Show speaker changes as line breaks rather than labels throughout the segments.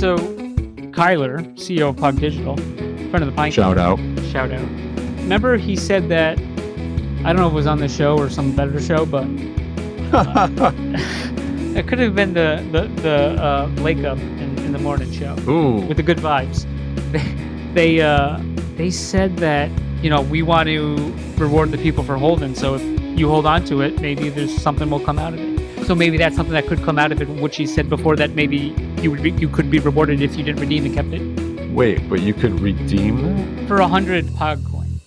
So, Kyler, CEO of POG Digital, friend of the Pine.
Shout out.
Remember he said that, I don't know if it was on the show or some better show, but it could have been the Wake Up in the morning show.
Ooh.
With the good vibes. They said that, we want to reward the people for holding. So if you hold on to it, maybe there's something will come out of it. So maybe that's something that could come out of it, which he said before, that maybe you could be rewarded if you didn't redeem and kept it.
Wait, but you could redeem that?
For 100 POG coin.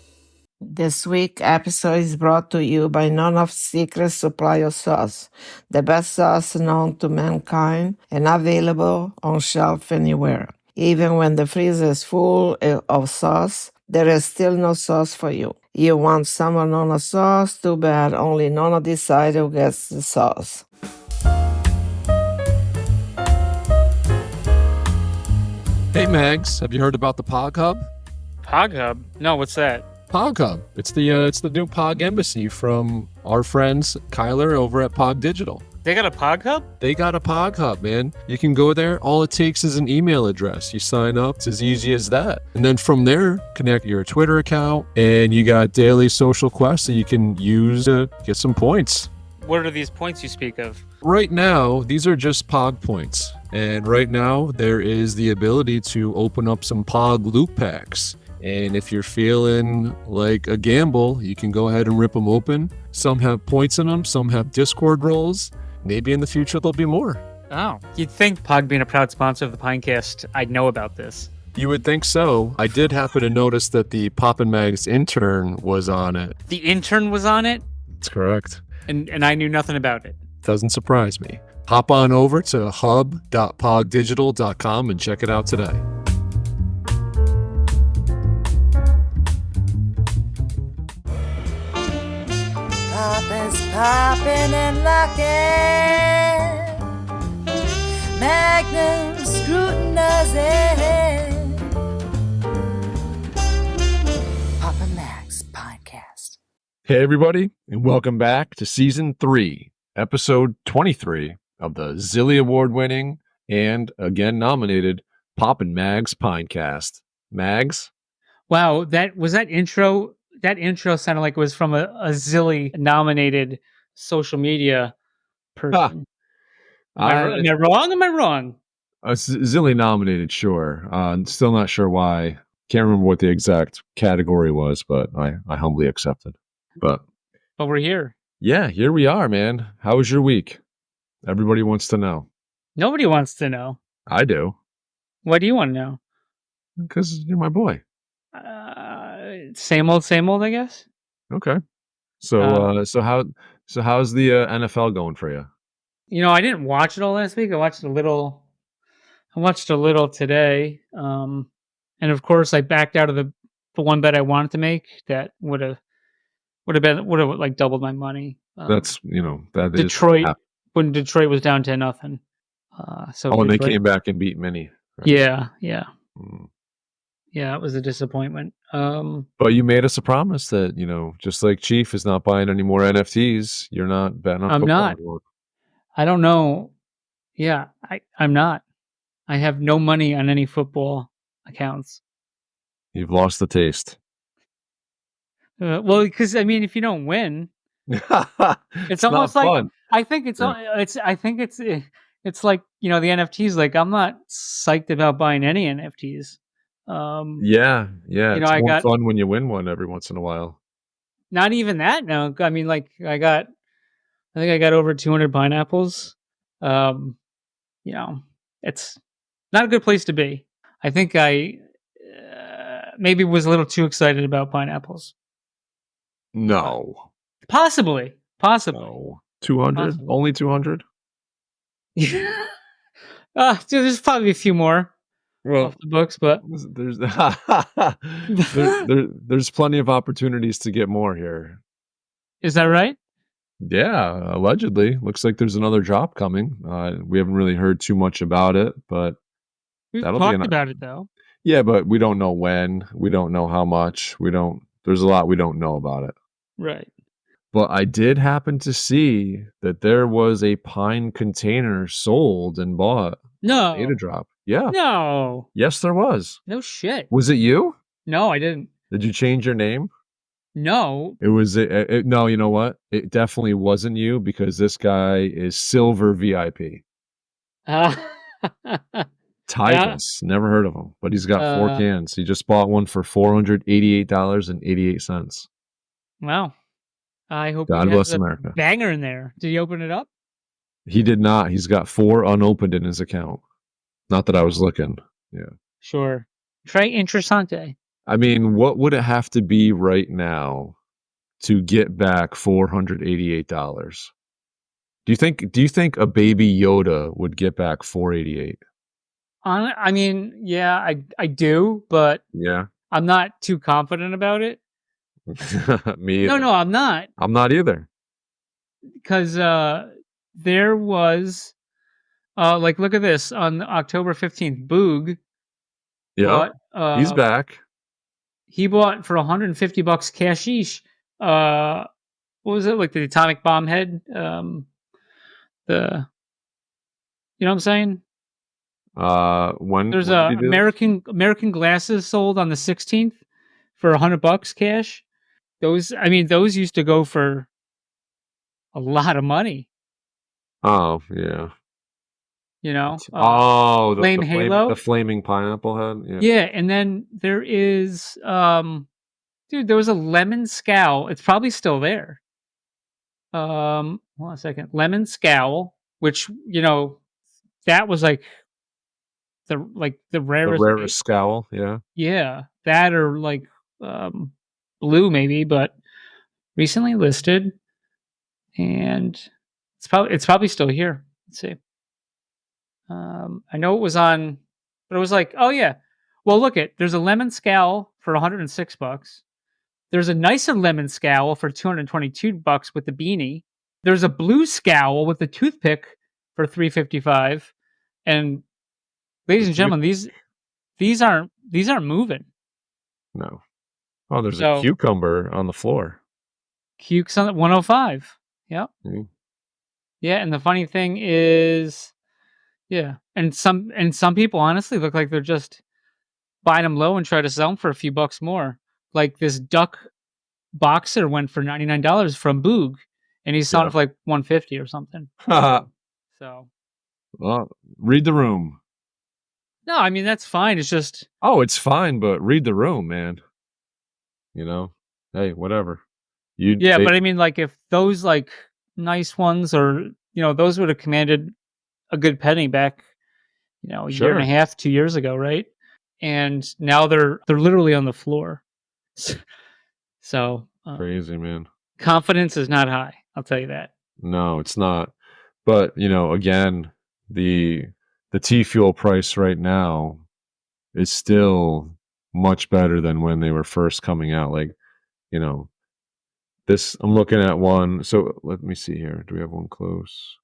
This week episode is brought to you by None of Secret Supply of Sauce, the best sauce known to mankind and available on shelf anywhere. Even when the freezer is full of sauce, there is still no sauce for you. You want some of Nona sauce? Too bad, only Nona decides who gets the sauce.
Hey Mags, have you heard about the POG Hub?
POG Hub? No, what's that?
POG Hub. It's the new POG embassy from our friends Kyler over at POG Digital.
They got a POG Hub?
They got a POG Hub, man. You can go there. All it takes is an email address. You sign up. It's as easy as that. And then from there, connect your Twitter account, and you got daily social quests that you can use to get some points.
What are these points you speak of?
Right now, these are just POG points. And right now, there is the ability to open up some POG loot packs. And if you're feeling like a gamble, you can go ahead and rip them open. Some have points in them. Some have Discord roles. Maybe in the future there'll be more.
Oh, you'd think POG being a proud sponsor of the Pinecast, I'd know about this.
You would think so. I did happen to notice that the Poppin' Mags intern was on it.
The intern was on it?
That's correct.
And I knew nothing about it.
Doesn't surprise me. Hop on over to hub.pogdigital.com and check it out today.
Poppin's poppin' and locking. Magnum scrutinizing. Poppin' Max Podcast.
Hey everybody, and welcome back to Season 3, Episode 23 of the Zilly Award-winning and again nominated Poppin' Mags Pinecast. Mags?
Wow, that intro sounded like it was from a Zilly nominated social media person. Am I wrong?
Zilly nominated, sure. Still not sure why. Can't remember what the exact category was, but I humbly accepted. But
we're here.
Yeah, here we are, man. How was your week? Everybody wants to know.
Nobody wants to know.
I do.
What do you want to know?
Because you're my boy.
Same old, I guess.
Okay. So how's the NFL going for you?
I didn't watch it all last week. I watched a little today. And of course I backed out of the one bet I wanted to make that would have like doubled my money.
That's that
Detroit
is
when Detroit was down 10-0.
and they came back and beat Minnie. Right?
Yeah. Yeah, it was a disappointment.
But you made us a promise that, just like Chief is not buying any more NFTs, you're not betting on football.
I'm not. I don't know. Yeah, I'm not. I have no money on any football accounts.
You've lost the taste.
Well, because if you don't win, it's almost like
fun.
I think it's like the NFTs. Like I'm not psyched about buying any NFTs.
Yeah. It's more fun when you win one every once in a while.
Not even that. No, I think I got over 200 pineapples. It's not a good place to be. I think I maybe was a little too excited about pineapples.
No.
Possibly.
No. 200? Only 200?
Yeah. There's probably a few more off the books, but
there's plenty of opportunities to get more here.
Is that right?
Yeah, allegedly. Looks like there's another drop coming. We haven't really heard too much about it, but
we've talked about it though.
Yeah, but we don't know when. We don't know how much. There's a lot we don't know about it.
Right.
But I did happen to see that there was a pine container sold and bought.
No.
Data drop. Yeah.
No.
Yes, there was.
No shit.
Was it you?
No, I didn't.
Did you change your name?
No.
It was no, you know what? It definitely wasn't you because this guy is silver VIP.
Yeah.
Titus. Never heard of him, but he's got 4 cans. He just bought one for $488.88.
Wow. I hope
God
he
bless
has a
America.
banger in there. Did he open it up?
He did not. He's got 4 unopened in his account. Not that I was looking. Yeah.
Sure. Très interessante.
I mean, what would it have to be right now to get back $488? Do you think a baby Yoda would get back $488?
I mean, yeah, I do, but
Yeah.
I'm not too confident about it.
Me either.
No, I'm not.
I'm not either.
Because there was like, look at this on October 15th. Boog
Yeah.
bought
He's back.
he bought for $150 cashish. What was it, like the atomic bomb head? The you know what I'm saying?
When
There's
when did he do this?
American glasses sold on the 16th for $100 cash. Those used to go for a lot of money.
Oh yeah.
You know,
The
Halo.
the flaming pineapple head. Yeah.
Yeah, and then there is dude, there was a lemon scowl. It's probably still there. Hold on a second. Lemon scowl, which, that was like the
The
rarest.
rarest scowl. Yeah.
Yeah, that or like blue maybe, but recently listed, and it's probably still here. Let's see. I know it was on, but it was like, oh yeah. Well, there's a lemon scowl for $106. There's a nicer lemon scowl for $222 with the beanie. There's a blue scowl with the toothpick for $355. And ladies and gentlemen, these aren't moving.
No. Oh, there's
So,
a cucumber on the floor.
Cukes on 105. Yep.
Mm.
Yeah, and the funny thing is, yeah, and some people honestly look like they're just buying them low and try to sell them for a few bucks more. Like this duck boxer went for $99 from Boog, and he's selling it for like $150 or something. So,
well, read the room.
No, I mean that's fine. It's just
it's fine, but read the room, man. Hey, whatever.
But I mean, like if those like nice ones or those would have commanded a good penny back, a year and a half, 2 years ago, right? And now they're literally on the floor. So
crazy, man.
Confidence is not high. I'll tell you that.
No, it's not. But again, the T Fuel price right now is still much better than when they were first coming out. Like, this, I'm looking at one. So let me see here. Do we have one close?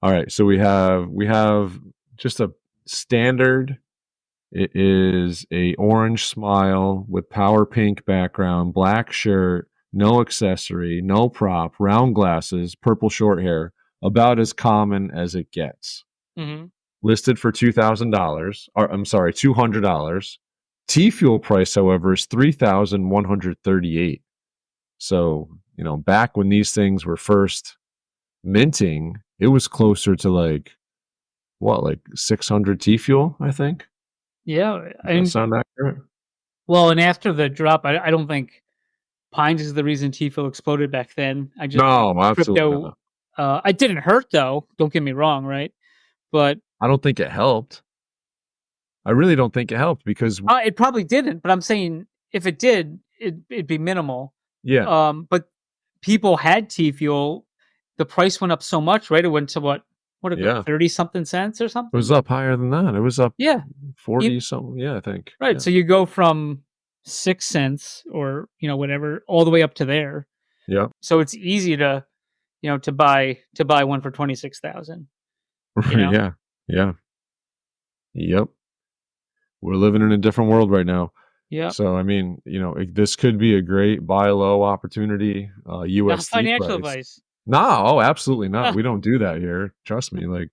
All right. So we have just a standard. It is a orange smile with power pink background, black shirt, no accessory, no prop, round glasses, purple short hair. About as common as it gets.
Mm-hmm.
Listed for $2,000. Or I'm sorry, $200. T Fuel price, however, is $3,138. So back when these things were first minting, it was closer to like 600 T Fuel, I think.
Yeah,
Does that sound accurate?
Well, and after the drop, I don't think Pines is the reason T Fuel exploded back then.
No, absolutely not.
It didn't hurt though. Don't get me wrong, right? But
I don't think it helped. I really don't think it helped because
it probably didn't. But I'm saying if it did, it'd be minimal.
Yeah.
But people had T Fuel. The price went up so much, right? It went to what 30 something cents or something.
It was up higher than that. It was up 40 something. Yeah, I think.
Right.
Yeah.
So you go from 6 cents or whatever all the way up to there.
Yeah.
So it's easy to to buy one for 26,000.
Yeah. Yeah. Yep. We're living in a different world right now.
Yeah.
So I mean, this could be a great buy low opportunity. USD
Not financial
price.
advice.
No, absolutely not. We don't do that here. Trust me. Like,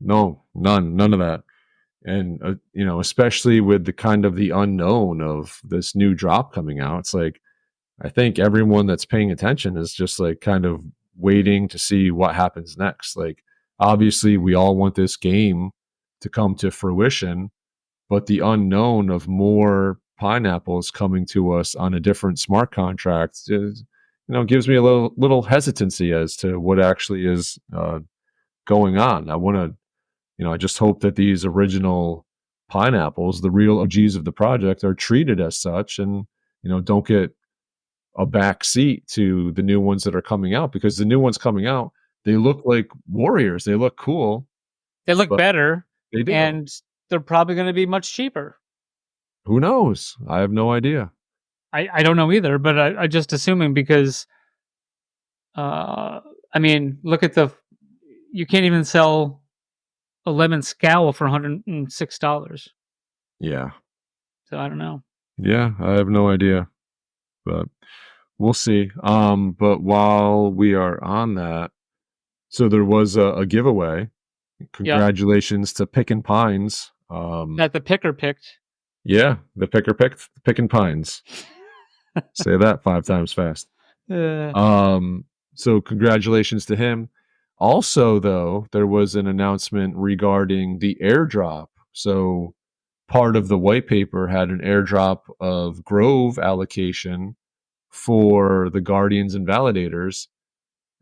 No, none of that. And especially with the kind of the unknown of this new drop coming out, it's like I think everyone that's paying attention is just like kind of waiting to see what happens next. Like obviously we all want this game to come to fruition, but the unknown of more pineapples coming to us on a different smart contract is, gives me a little hesitancy as to what actually is going on. I want to, I just hope that these original pineapples, the real OGs of the project, are treated as such, and don't get a back seat to the new ones that are coming out, because the new ones coming out, they look like warriors. They look cool.
They look
But
better,
they do.
and they're probably going to be much cheaper.
Who knows? I have no idea.
I don't know either, but I just assuming because, I mean, look at you can't even sell a lemon scowl for $106.
Yeah.
So I don't know.
Yeah, I have no idea. But we'll see. But while we are on that, so there was a giveaway. Congratulations to Pickin' Pines.
That the picker picked.
Yeah, the picker picked Pickin' Pines. Say that 5 times fast. So congratulations to him. Also, though, there was an announcement regarding the airdrop. So part of the white paper had an airdrop of Grove allocation for the Guardians and Validators.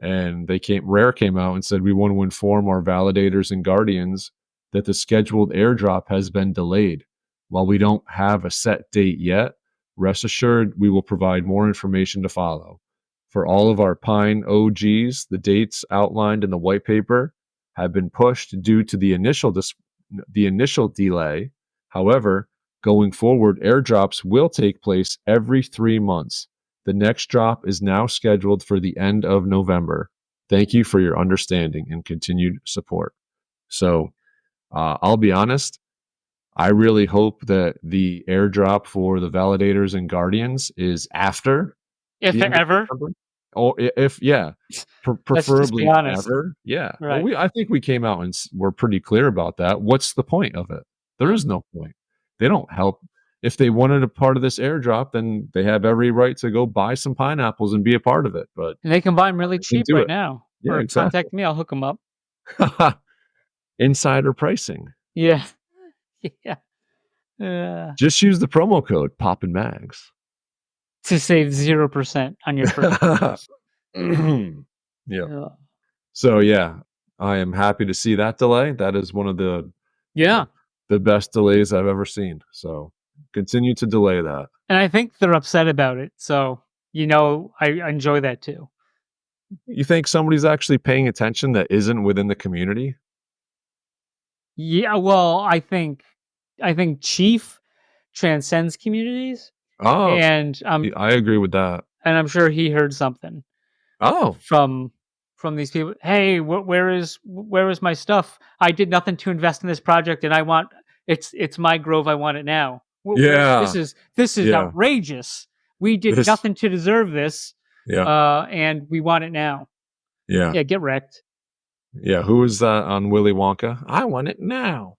And Rare came out and said, we want to inform our Validators and Guardians that the scheduled airdrop has been delayed. While we don't have a set date yet, rest assured we will provide more information to follow. For all of our Pine OGs, the dates outlined in the white paper have been pushed due to the initial delay. However, going forward, airdrops will take place every 3 months. The next drop is now scheduled for the end of November. Thank you for your understanding and continued support. So I'll be honest, I really hope that the airdrop for the Validators and Guardians is after.
If ever.
Or if, yeah, preferably ever. Yeah.
Right.
Well, I think we came out and we're pretty clear about that. What's the point of it? There is no point. They don't help. If they wanted a part of this airdrop, then they have every right to go buy some pineapples and be a part of it. But
and they can buy them really cheap right now.
Yeah,
or
exactly.
Contact me, I'll hook them up.
Insider pricing.
Yeah. Yeah.
Just use the promo code Poppin' Mags
to save 0% on your first purchase.
Yeah. So yeah, I am happy to see that delay. That is one of the best delays I've ever seen. So continue to delay that.
And I think they're upset about it. So, I enjoy that too.
You think somebody's actually paying attention that isn't within the community?
Yeah, well, I think Chief transcends communities.
Oh,
and
I agree with that.
And I'm sure he heard something.
Oh,
from these people. Hey, where is my stuff? I did nothing to invest in this project, and I want it's my Grove. I want it now.
Yeah,
this is outrageous. We did nothing to deserve this.
Yeah,
and we want it now.
Yeah,
get wrecked.
Yeah, who was that on Willy Wonka? I want it now.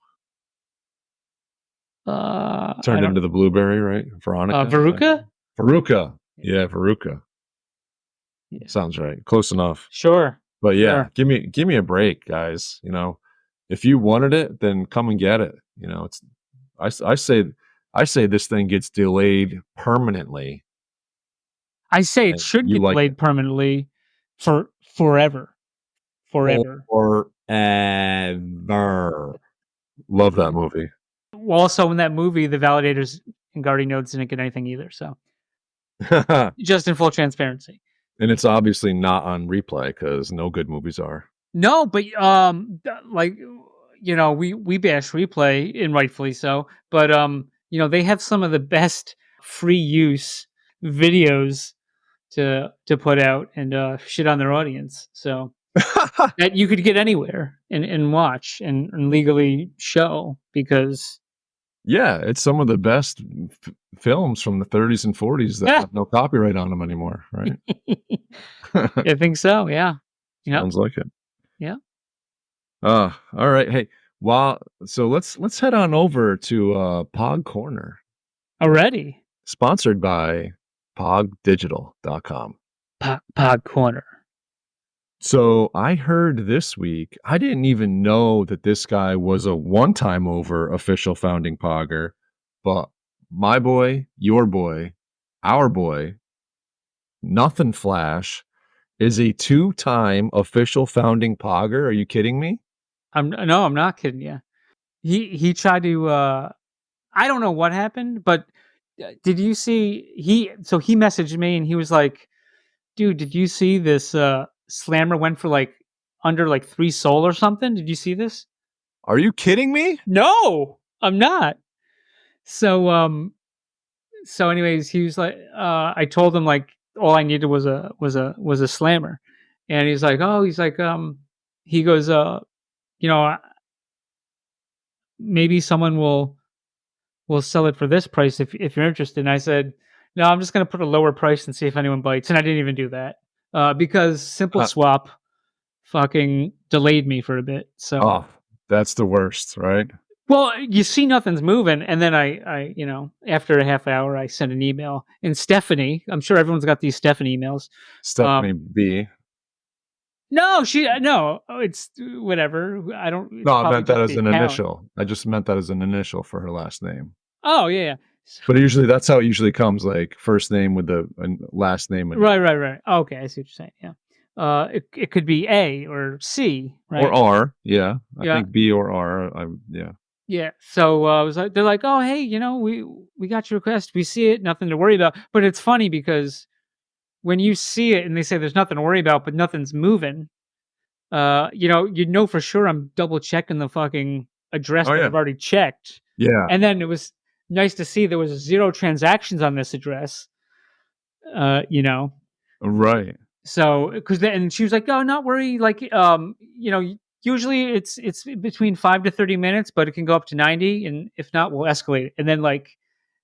Turned into the blueberry, right? Veronica?
Veruca?
Veruca. Yeah, Veruca. Yeah. Sounds right. Close enough.
Sure.
But yeah, give me a break, guys. If you wanted it, then come and get it. It's I say this thing gets delayed permanently.
I say it should get delayed permanently for forever. Forever.
Love that movie.
Well, also in that movie, the Validators and Guardian Nodes didn't get anything either. So just in full transparency.
And it's obviously not on replay because no good movies are.
No, but we bash replay, and rightfully so. But they have some of the best free use videos to put out and shit on their audience. So that you could get anywhere and watch and legally show because.
Yeah, it's some of the best films from the 30s and 40s that have no copyright on them anymore, right?
I think so, yeah.
Sounds like it.
Yeah.
All right. Hey, so let's head on over to POG Corner,
Already.
sponsored by pogdigital.com.
Pod Corner.
So I heard this week, I didn't even know that this guy was a one-time over official founding Pogger, but my boy, your boy, our boy, Nothing Flash is a two-time official founding Pogger. Are you kidding me?
I'm not kidding you. He tried to. I don't know what happened, but did you see he messaged me and he was like, "Dude, did you see this? Slammer went for like under like 3 soul or something. Did you see this?"
Are you kidding me?
No, I'm not. So anyways, he was like, I told him like all I needed was a slammer, and he's like, oh, he goes, you know, maybe someone will sell it for this price if you're interested. And I said, no, I'm just gonna put a lower price and see if anyone bites. And I didn't even do that because Simple
Uh,
Swap fucking delayed me for a bit. So
Oh, that's the worst, right?
well, you see nothing's moving, and then after a half hour, I sent an email. And Stephanie, I'm sure everyone's got these Stephanie emails.
Stephanie B.
No, no, it's whatever. I don't. It's
No, I
probably
meant that
just
as
the
an
account.
initial. I just meant that as an initial for her last name.
Oh yeah.
But usually that's how it usually comes, like first name with the last name
Right. Okay, I see what you're saying. Yeah. It could be A or C, right?
or R. Yeah, I
Yeah.
think B or R. Yeah.
Yeah. So I was like, they're like, oh hey, we got your request. We see it. Nothing to worry about. But it's funny because when you see it and they say there's nothing to worry about, but nothing's moving, you know for sure I'm double checking the fucking address
Oh
that
yeah.
I've already checked.
Yeah.
And then it was nice to see there was 0 transactions on this address. You know.
Right.
So and she was like, "Oh, not worry. Like, usually it's between 5 to 30 minutes, but it can go up to 90, and if not, we'll escalate it." And then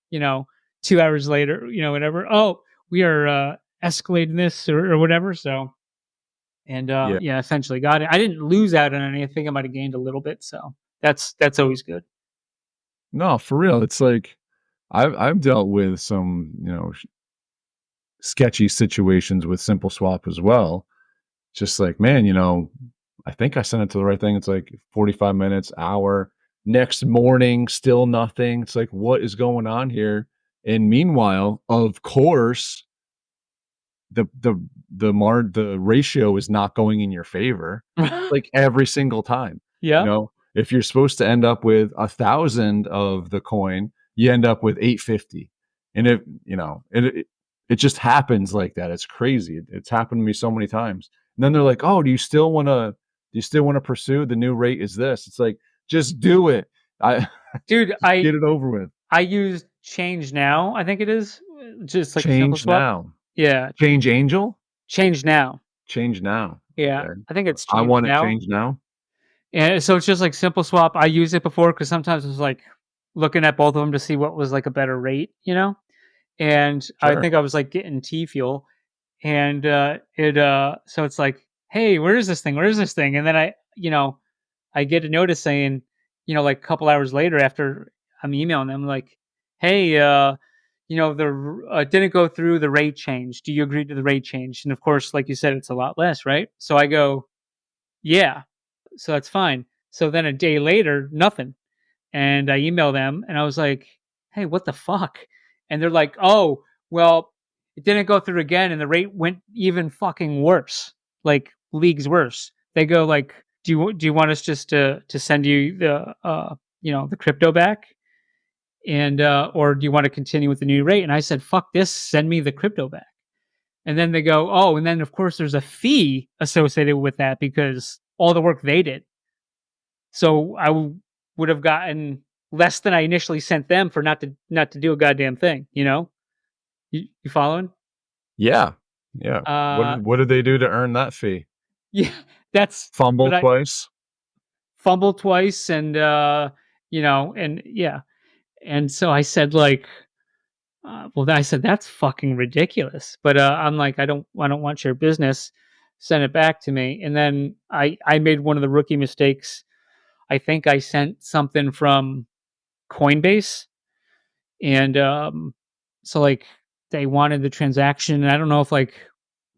you know, 2 hours later, whatever. Oh, we are escalating this or whatever. So, and
Yeah.
yeah, essentially got it. I didn't lose out on anything. I think I might have gained a little bit. So that's always good.
No, for real. It's like I've dealt with some, sketchy situations with Simple Swap as well. Just like, man, I think I sent it to the right thing. It's like 45 minutes, hour. Next morning, still nothing. It's like, what is going on here? And meanwhile, of course, the ratio is not going in your favor, like every single time.
Yeah.
If you're supposed to end up with 1,000 of the coin, you end up with 850. And it just happens like that. It's crazy. It's happened to me so many times. And then they're like, "Oh, do you still want to pursue? The new rate is this." It's like, just do it.
Dude,
Get it over with.
I used Change Now. I think it is just like a simple
Change
swap.
now.
Yeah,
Change Angel.
Change Now.
Change now.
Yeah,
Okay.
I think it's
I
Change
want it
Now.
changed now.
And so it's just like simple swap. I used it before because sometimes it was like looking at both of them to see what was like a better rate, And I
Sure.
think I was like getting T fuel, and so it's like, hey, where is this thing? Where is this thing? And then I get a notice saying, like a couple hours later after I'm emailing them, like, hey, the didn't go through the rate change. Do you agree to the rate change? And of course, like you said, it's a lot less, right? So I go, yeah. So that's fine. So then a day later, nothing. And I email them and I was like, hey, what the fuck? And they're like, oh, well, it didn't go through again and the rate went even fucking worse, like leagues worse. They go like, do you want us just to send you the crypto back? And or do you want to continue with the new rate? And I said, fuck this, send me the crypto back. And then they go, oh, and then of course there's a fee associated with that because all the work they did. So would have gotten less than I initially sent them for not to do a goddamn thing. You following?
Yeah. Yeah. What did they do to earn that fee?
Yeah, that's
Fumble twice.
Fumble twice, and and yeah, and so I said like, I said that's fucking ridiculous. But I'm like, I don't want your business. sent it back to me, and then I made one of the rookie mistakes. I think I sent something from Coinbase, and so like they wanted the transaction, and I don't know if like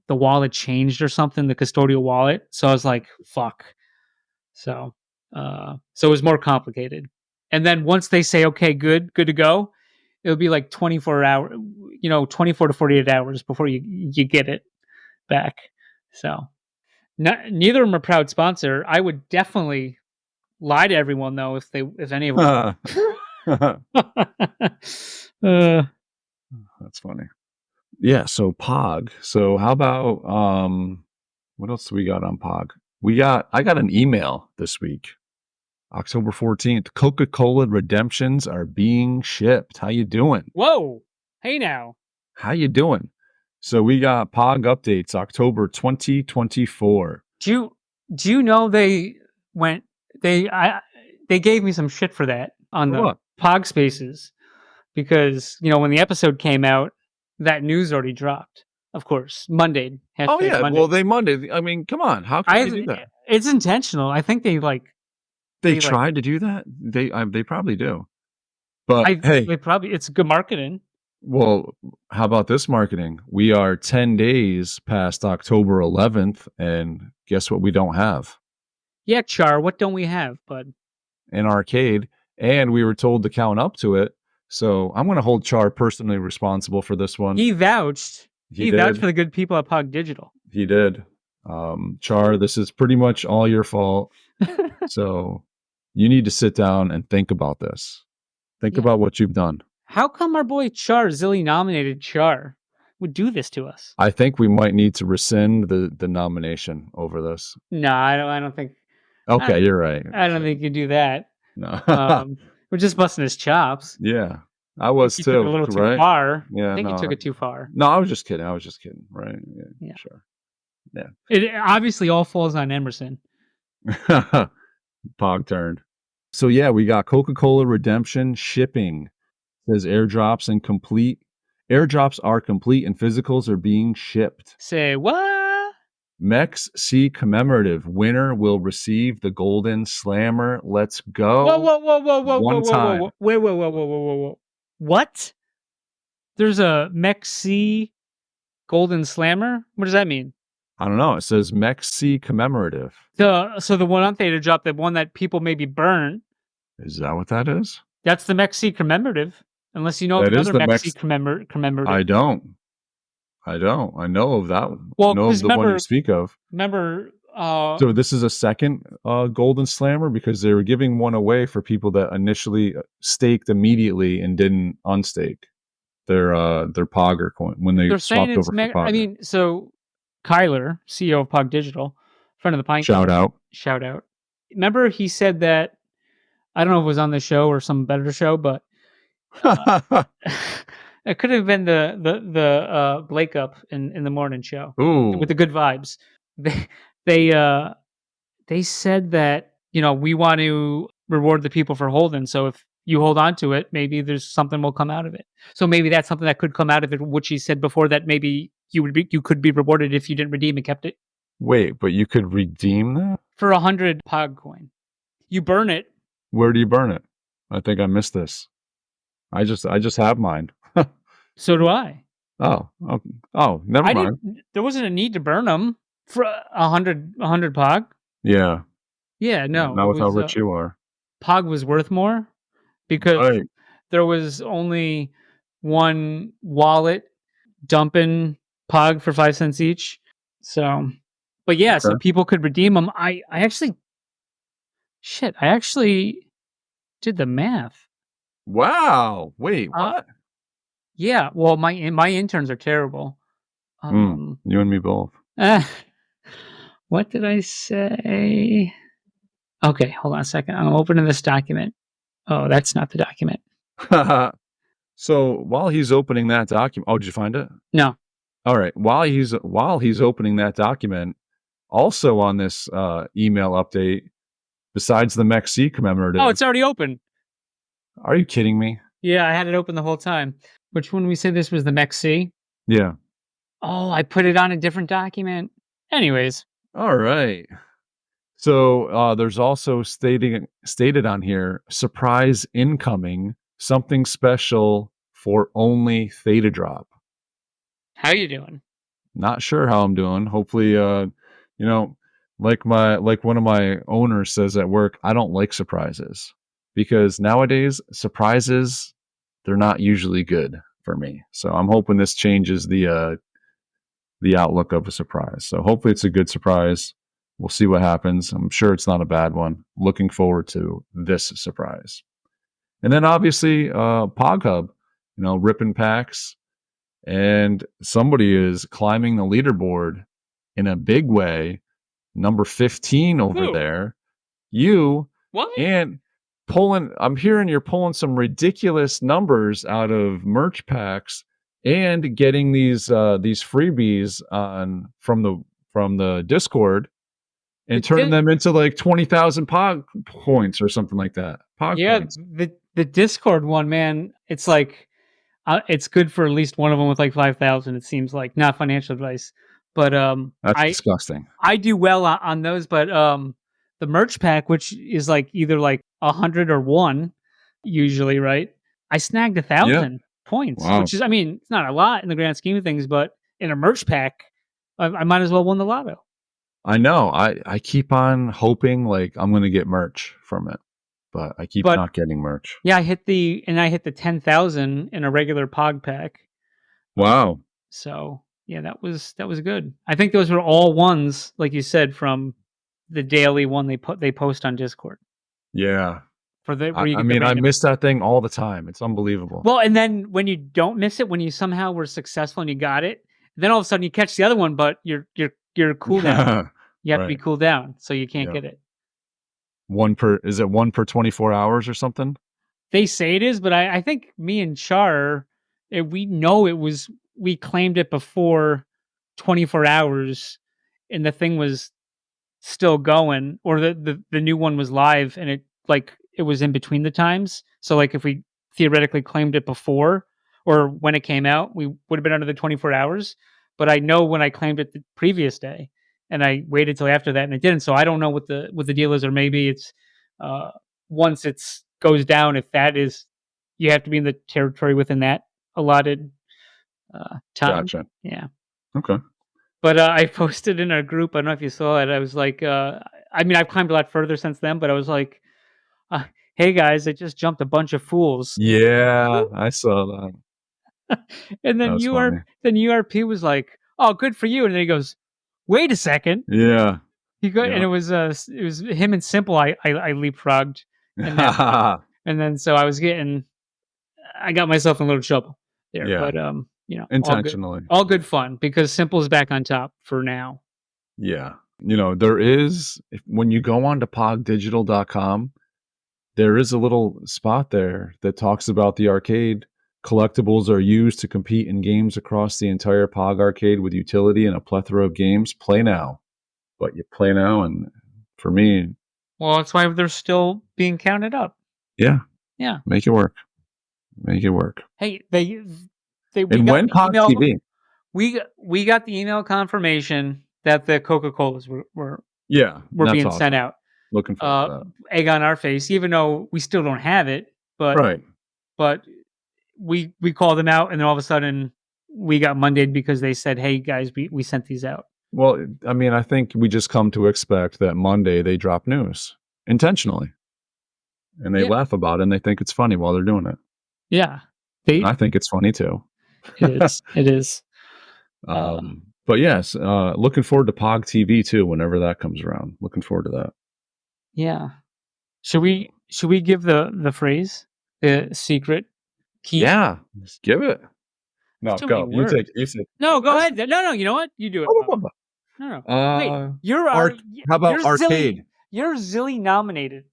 the wallet changed or something, the custodial wallet. So I was like, fuck. So so it was more complicated. And then once they say okay, good to go, it'll be like 24 to 48 hours before you get it back. So neither of them are proud sponsor. I would definitely lie to everyone though if any of them.
That's funny. Yeah, so POG. So how about what else do we got on POG? I got an email this week. October 14th. Coca-Cola redemptions are being shipped. How you doing?
Whoa. Hey now.
How you doing? So we got POG updates October 2024.
Do you know they gave me some shit for that on the
What?
POG Spaces, because when the episode came out, that news already dropped. Of course, Monday.
Oh yeah,
Monday.
well they Monday. I mean, come on, how can they do that?
It's intentional. I think they
tried to do that. They probably do. But hey,
it's good marketing.
Well, how about this marketing? We are 10 days past October 11th, and guess what we don't have?
Yeah, Char, what don't we have, bud?
An arcade, and we were told to count up to it. So I'm going to hold Char personally responsible for this one.
He vouched. He vouched for the good people at POG Digital.
He did. Char, this is pretty much all your fault. So you need to sit down and think about this. Think about what you've done.
How come our boy Char, Zilly nominated Char, would do this to us?
I think we might need to rescind the nomination over this.
No, I don't think.
Okay, you're right.
I don't think you do that.
No.
We're just busting his chops.
Yeah, I was
You
too.
took it a little too far.
Yeah,
I think you took it too far.
No, I was just kidding. Right? Yeah. Sure. Yeah.
It obviously all falls on Emerson.
Pog turned. So yeah, we got Coca-Cola redemption shipping. Says airdrops are complete and physicals are being shipped.
Say what?
Mex C commemorative winner will receive the Golden Slammer. Let's go.
Whoa. Wait. What? There's a Mex C Golden Slammer? What does that mean?
I don't know. It says Mex C commemorative.
So the one on Theta drop, the one that people maybe burn.
Is that what that is?
That's the Mex C commemorative. Unless you know of another Mex C commemorative.
I don't. I know of that one.
Well,
I know of the one you speak of.
Remember.
So this is a second Golden Slammer, because they were giving one away for people that initially staked immediately and didn't unstake their Pogger coin when they swapped over for Pogger.
I mean, so Kyler, CEO of POG Digital, friend of the Pine.
Shout out.
Remember, he said that, I don't know if it was on the show or some better show, but it could have been the Blake Up in the morning show.
Ooh.
With the good vibes. They said that we want to reward the people for holding. So if you hold on to it, maybe there's something will come out of it. So maybe that's something that could come out of it, which he said before, that maybe you could be rewarded if you didn't redeem and kept it.
Wait, but you could redeem that
for 100 POG coin. You burn it.
Where do you burn it? I think I missed this. I just have mine.
So do I.
Oh, never mind.
There wasn't a need to burn them for 100 POG.
Yeah.
Yeah, no.
Not with how rich you are.
POG was worth more because there was only one wallet dumping POG for 5 cents each. So, but yeah, so people could redeem them. I actually did the math.
Wow. Wait, what?
Yeah, well, my interns are terrible.
You and me both.
What did I say? Okay, hold on a second. I'm opening this document. Oh, that's not the document.
So while he's opening that document, did you find it?
No.
All right. While he's opening that document, also on this email update, besides the Mex C commemorative.
Oh, it's already open.
Are you kidding me?
Yeah, I had it open the whole time. Which one we said this was the Mex C?
Yeah.
Oh, I put it on a different document. Anyways,
All right. So there's also stated on here, surprise incoming, something special for only Theta Drop.
how you doing?
Not sure how I'm doing. Hopefully, like one of my owners says at work, I don't like surprises because nowadays surprises, they're not usually good for me. So I'm hoping this changes the outlook of a surprise. So hopefully it's a good surprise. We'll see what happens. I'm sure it's not a bad one. Looking forward to this surprise. And then obviously POG Hub, ripping packs, and somebody is climbing the leaderboard in a big way. Number 15 over
Who?
there. You
What?
and I'm hearing you're pulling some ridiculous numbers out of merch packs and getting these freebies from the Discord and turning them into like 20,000 POG points or something like that. POG points.
the Discord one, man. It's like it's good for at least one of them with like 5,000. It seems like, not financial advice, but
That's disgusting.
I do well on those, but the merch pack, which is like either like 100 or 1, usually, right? I snagged 1,000 points,
Wow.
which is, I mean, it's not a lot in the grand scheme of things, but in a merch pack, I might as well win the lotto.
I know. I keep on hoping like I'm going to get merch from it, but I keep not getting merch.
Yeah, I hit the 10,000 in a regular POG pack.
Wow.
So yeah, that was good. I think those were all ones, like you said, from the daily one they post on Discord.
Yeah.
For the
I miss that thing all the time. It's unbelievable.
Well, and then when you don't miss it, when you somehow were successful and you got it, then all of a sudden you catch the other one, but you're cooled down. You have to be cooled down, so you can't get it.
Is it 1 per 24 hours or something?
They say it is, but I think me and Char, we know it was, we claimed it before 24 hours, and the thing was still going, or the new one was live, and it was in between the times. So like if we theoretically claimed it before or when it came out, we would have been under the 24 hours. But I know when I claimed it the previous day, and I waited till after that, and it didn't. So I don't know what the deal is, or maybe it's once it's goes down, if that is, you have to be in the territory within that allotted time.
Gotcha.
Yeah.
Okay.
But I posted in our group, I don't know if you saw it. I was like, I mean, I've climbed a lot further since then, but I was like, hey guys, I just jumped a bunch of fools.
Yeah, I saw that.
And then URP was like, oh, good for you. And then he goes, wait a second.
Yeah.
And it was him and Simple. I leapfrogged, and then so I got myself in a little trouble there.
Yeah.
But
intentionally,
all good fun, because Simple's back on top for now.
Yeah. There is, when you go on to pogdigital.com, there is a little spot there that talks about the arcade. Collectibles are used to compete in games across the entire POG arcade with utility and a plethora of games. Play now. But you play now, and for me...
Well, that's why they're still being counted up.
Yeah.
Yeah.
Make it work. Make it work.
Hey,
and when POG TV?
We got the email confirmation that the Coca-Colas were being
awesome.
sent out.
Looking forward to that.
Egg on our face, even though we still don't have it. But we called them out, and then all of a sudden we got Mondayed because they said, "Hey guys, we sent these out."
Well, I mean, I think we just come to expect that Monday they drop news intentionally, and they laugh about it, and they think it's funny while they're doing it.
Yeah,
I think it's funny too.
It is. It is.
But yes, looking forward to POG TV too. Whenever that comes around, looking forward to that.
Yeah. Should we give the phrase, the secret key?
Yeah, just give it. No, go. You take it.
No, go ahead. No, you know what? You do it. No. Wait, you're
how about arcade?
You're Zilly nominated.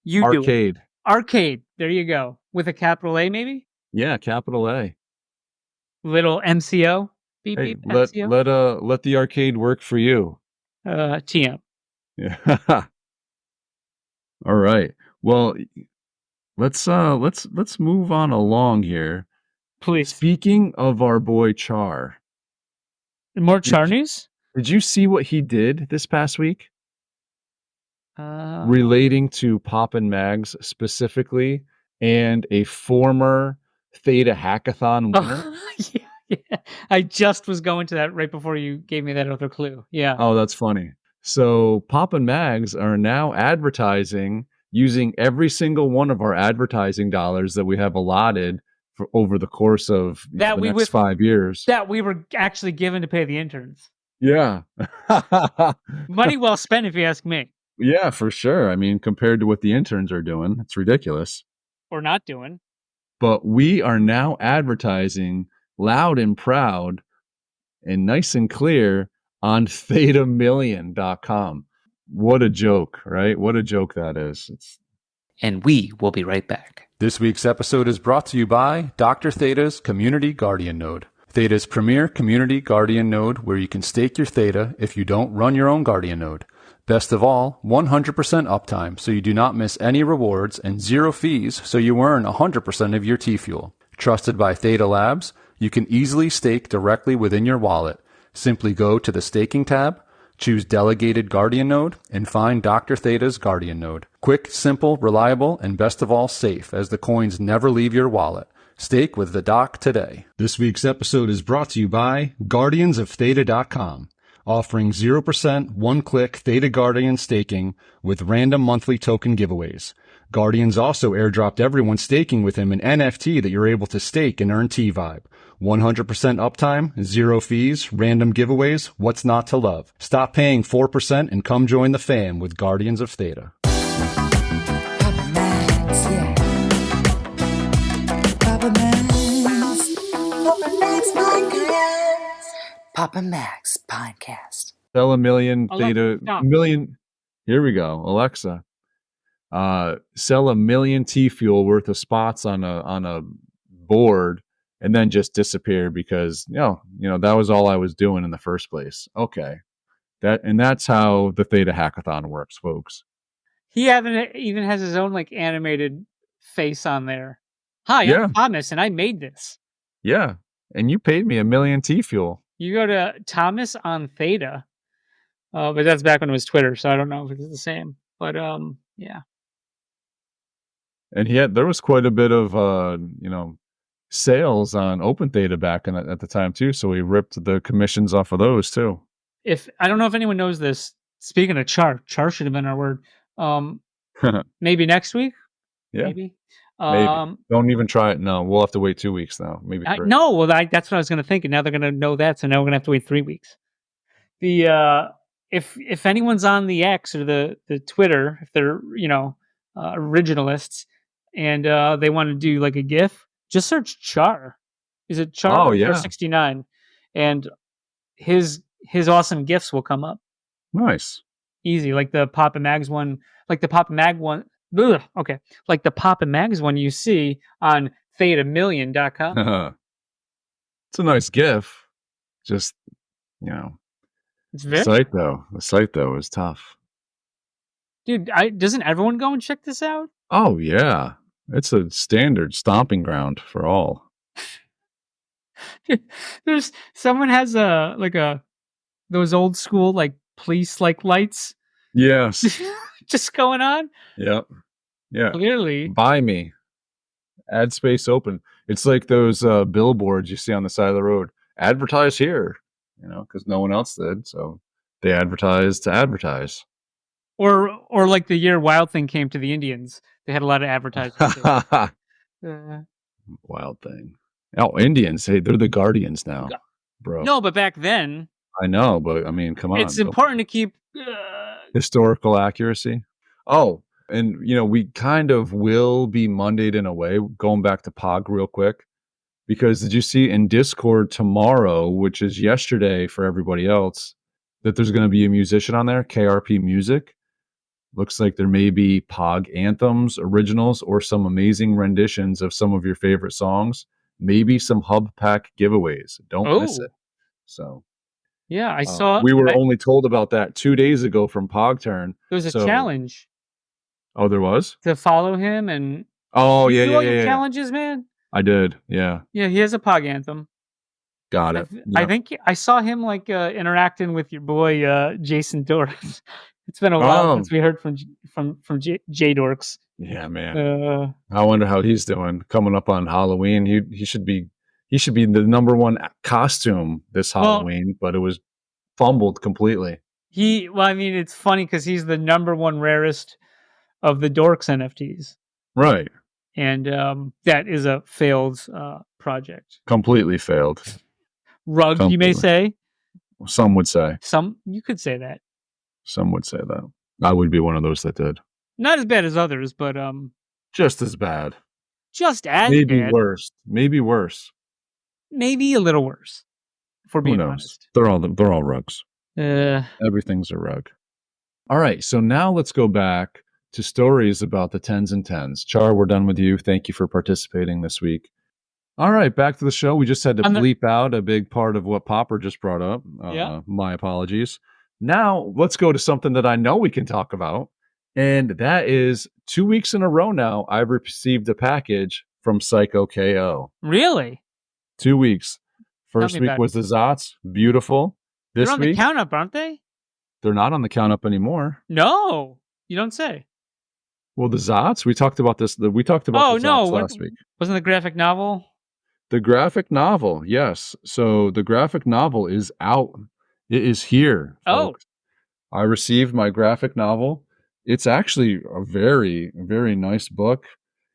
You
arcade.
Do it. Arcade. There you go. With a capital A, maybe?
Yeah, capital A.
Little MCO. Beep,
hey,
beep,
let
MCO.
Let the arcade work for you.
TM.
Yeah. All right. Well, let's move on along here.
Please.
Speaking of our boy Char.
More Char news?
Did you see what he did this past week
Uh,
relating to Pop and Mags specifically and a former Theta Hackathon winner?
yeah. I just was going to that right before you gave me that other clue. Yeah.
Oh, that's funny. So Pop and Mags are now advertising using every single one of our advertising dollars that we have allotted for over the course of
That
the
we
next
with
5 years.
that we were actually given to pay the interns.
Yeah.
Money well spent, if you ask me,
Yeah, for sure. I mean, compared to what the interns are doing, it's ridiculous.
or not doing.
But we are now advertising loud and proud and nice and clear on thetamillion.com. What a joke, right? What a joke that is.
And we will be right back.
This week's episode is brought to you by Dr. Theta's Community Guardian Node. Theta's premier community guardian node where you can stake your Theta if you don't run your own guardian node. Best of all, 100% uptime so you do not miss any rewards and 0 fees so you earn 100% of your T-Fuel. Trusted by Theta Labs, you can easily stake directly within your wallet. Simply go to the staking tab, choose Delegated Guardian Node, and find Dr. Theta's Guardian Node. Quick, simple, reliable, and best of all safe as the coins never leave your wallet. Stake with the doc today. This week's episode is brought to you by GuardiansOfTheta.com, offering 0% one-click Theta Guardian staking with random monthly token giveaways. Guardians also airdropped everyone staking with him an NFT that you're able to stake and earn T-Vibe. 100% uptime, 0 fees, random giveaways, what's not to love? Stop paying 4% and come join the fam with Guardians of Theta.
Papa Max, yeah. Papa Max. Papa Max Podcast. Papa Max Podcast.
Sell a million
Alexa,
Theta
stop.
million. Here we go, Alexa. Sell a million T-Fuel worth of spots on a board, and then just disappear because you know that was all I was doing in the first place. Okay, that's how the Theta Hackathon works, folks.
He even has his own like animated face on there. Hi,
Yeah.
I'm Thomas, and I made this.
Yeah, and you paid me a million T-Fuel.
You go to Thomas on Theta, but that's back when it was Twitter, so I don't know if it's the same. But yeah.
And there was quite a bit of sales on Open Theta back at the time too, so we ripped the commissions off of those too.
If I don't know if anyone knows this. Speaking of char should have been our word. Maybe next week.
Yeah,
Maybe.
maybe. Don't even try it. No, we'll have to wait 2 weeks now. Maybe.
No, well, that's what I was going to think, and now they're going to know that, so now we're going to have to wait 3 weeks. The if anyone's on the X or the Twitter, if they're originalists and they want to do like a GIF, just search Char. Is it Char?
Oh, yeah.
Char 69, and his awesome GIFs will come up.
Nice.
Easy, like the Papa Mags one, like the Papa Mag one. Ugh, okay, like the Papa Mags one you see on thetamillion.com.
It's a nice GIF. Just
It's
the
very
site though is tough.
dude. Doesn't everyone go and check this out?
Oh yeah, it's a standard stomping ground for all.
There's someone has those old school like police like lights
Yes.
just going on.
Yep. Yeah.
Clearly,
Buy me. Ad space open. It's like those billboards you see on the side of the road. Advertise here, because no one else did. So they advertised to advertise.
or like the year Wild Thing came to the Indians, they had a lot of advertisements.
Wild Thing. Oh, Indians. Hey, they're the Guardians now, bro.
No, but back then,
I know, but I mean, come on.
it's important to keep.
Historical accuracy. Oh, and we kind of will be Mondayed in a way, going back to POG real quick, because did you see in Discord tomorrow, which is yesterday for everybody else, that there's going to be a musician on there, KRP Music. Looks like there may be POG anthems, originals, or some amazing renditions of some of your favorite songs. Maybe some hub pack giveaways. Don't miss it. So
yeah, I saw.
We were only told about that 2 days ago from PogTurn.
There was a challenge.
Oh, there was?
To follow him and.
Oh,
You
yeah,
do
yeah,
all your
yeah.
challenges, man.
I did, yeah.
Yeah, he has a POG anthem.
Got
I,
it.
I
Yep.
think I saw him like interacting with your boy Jason Dorks. It's been a while
Oh,
since we heard from J Dorks.
yeah, man.
Uh,
I wonder how he's doing coming up on Halloween. He should be the number one costume this
well,
Halloween, but it was fumbled completely.
I mean, it's funny because he's the number one rarest of the Dorks NFTs,
Right.
and that is a failed project.
Completely failed.
Rugged, you may
Completely.
say.
Some would say.
You could say that.
Some would say that. I would be one of those that did.
Not as bad as others, but
Just as bad.
just as
Maybe
bad.
worse. Maybe worse.
Maybe a little worse. If we're
Who
being
knows?
honest.
They're all rugs.
Uh,
Everything's a rug. All right. So now let's go back to stories about the 10s and 10s. Char, we're done with you. Thank you for participating this week. All right, back to the show. We just had to bleep out a big part of what Popper just brought up.
Yeah.
My apologies. Now, let's go to something that I know we can talk about. And that is 2 weeks in a row now, I've received a package from Psycho KO.
Really?
2 weeks. First
me
week
about
was the Zots. Beautiful. This
They're on
week,
the count up, aren't they?
they're not on the count up anymore.
No, you don't say.
Well, the Zots, we talked about this. We talked about the Zots last week.
Wasn't the graphic novel?
The graphic novel, yes. So the graphic novel is out. It is here, folks. I received my graphic novel. It's actually a very, very nice book.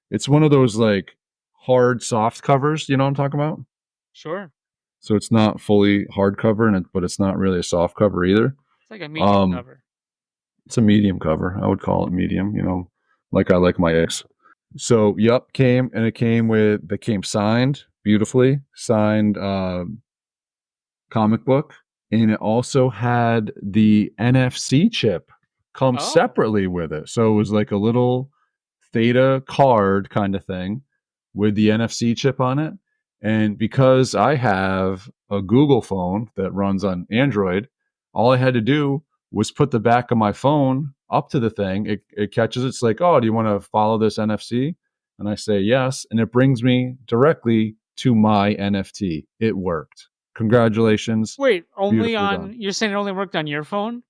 It's one of those like hard soft covers, you know what I'm talking about?
Sure.
So it's not fully hardcover, but it's not really a soft cover either.
It's like a medium cover.
It's a medium cover. I would call it medium, like I like my eggs. So, yep, came signed, beautifully signed comic book. And it also had the NFC chip come separately with it. So it was like a little Theta card kind of thing with the NFC chip on it. And because I have a Google phone that runs on Android, all I had to do was put the back of my phone up to the thing. It catches it. It's like, oh, do you want to follow this NFC? And I say yes. And it brings me directly to my NFT. It worked. Congratulations.
Wait, you're saying it only worked on your phone?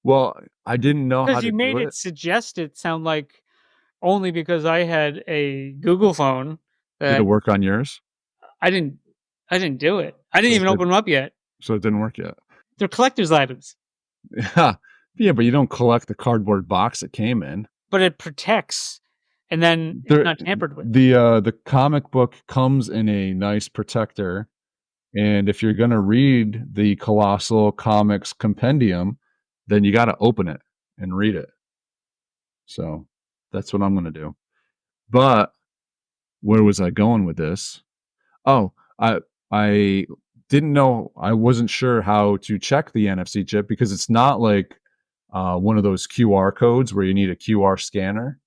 Well, I didn't know how
Because
to
you made
do
it suggest it sound like only because I had a Google phone.
Did it work on yours?
I didn't do it. I didn't even open them up yet.
So it didn't work yet.
They're collector's items.
Yeah, but you don't collect the cardboard box it came in.
But it protects, and then it's not tampered with.
The comic book comes in a nice protector, and if you're going to read the Colossal Comics Compendium, then you got to open it and read it. So that's what I'm going to do. But where was I going with this? Oh, I didn't know. I wasn't sure how to check the NFC chip because it's not like one of those QR codes where you need a QR scanner.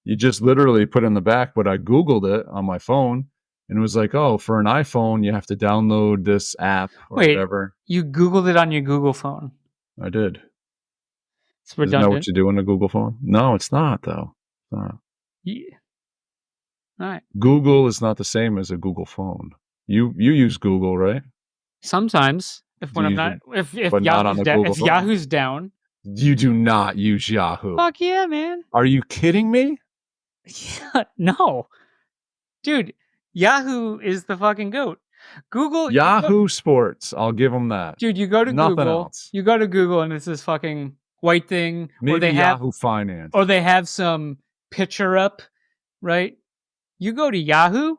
You just literally put it in the back, but I Googled it on my phone and it was like, oh, for an iPhone, you have to download this app or whatever.
You Googled it on your Google phone?
I did.
It's redundant.
Isn't that what you do on a Google phone? No, it's not, though. It's not.
Yeah. All right.
Google is not the same as a Google phone. You use Google, right?
Sometimes, if Yahoo's down.
You do not use Yahoo.
Fuck yeah, man.
Are you kidding me?
Yeah, no. Dude, Yahoo is the fucking goat.
Yahoo Sports, I'll give them that.
Dude, you go to
Nothing
Google.
Else.
You go to Google and it's this fucking white thing.
Maybe
or they
Yahoo
have,
Finance.
Or they have some picture up, right? You go to Yahoo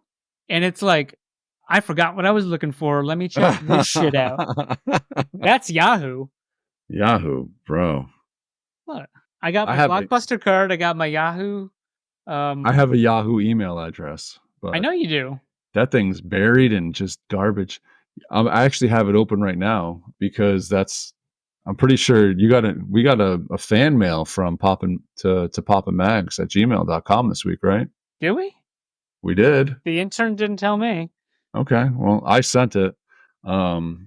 and it's like, I forgot what I was looking for. Let me check this shit out. That's Yahoo.
Yahoo, bro.
What? I got my Blockbuster card. I got my Yahoo.
I have a Yahoo email address. But
I know you do.
That thing's buried in just garbage. I actually have it open right now because I'm pretty sure we got a fan mail from Poppin to Poppin Mags at gmail.com this week, right?
Did we?
We did.
The intern didn't tell me.
Okay. Well, I sent it. And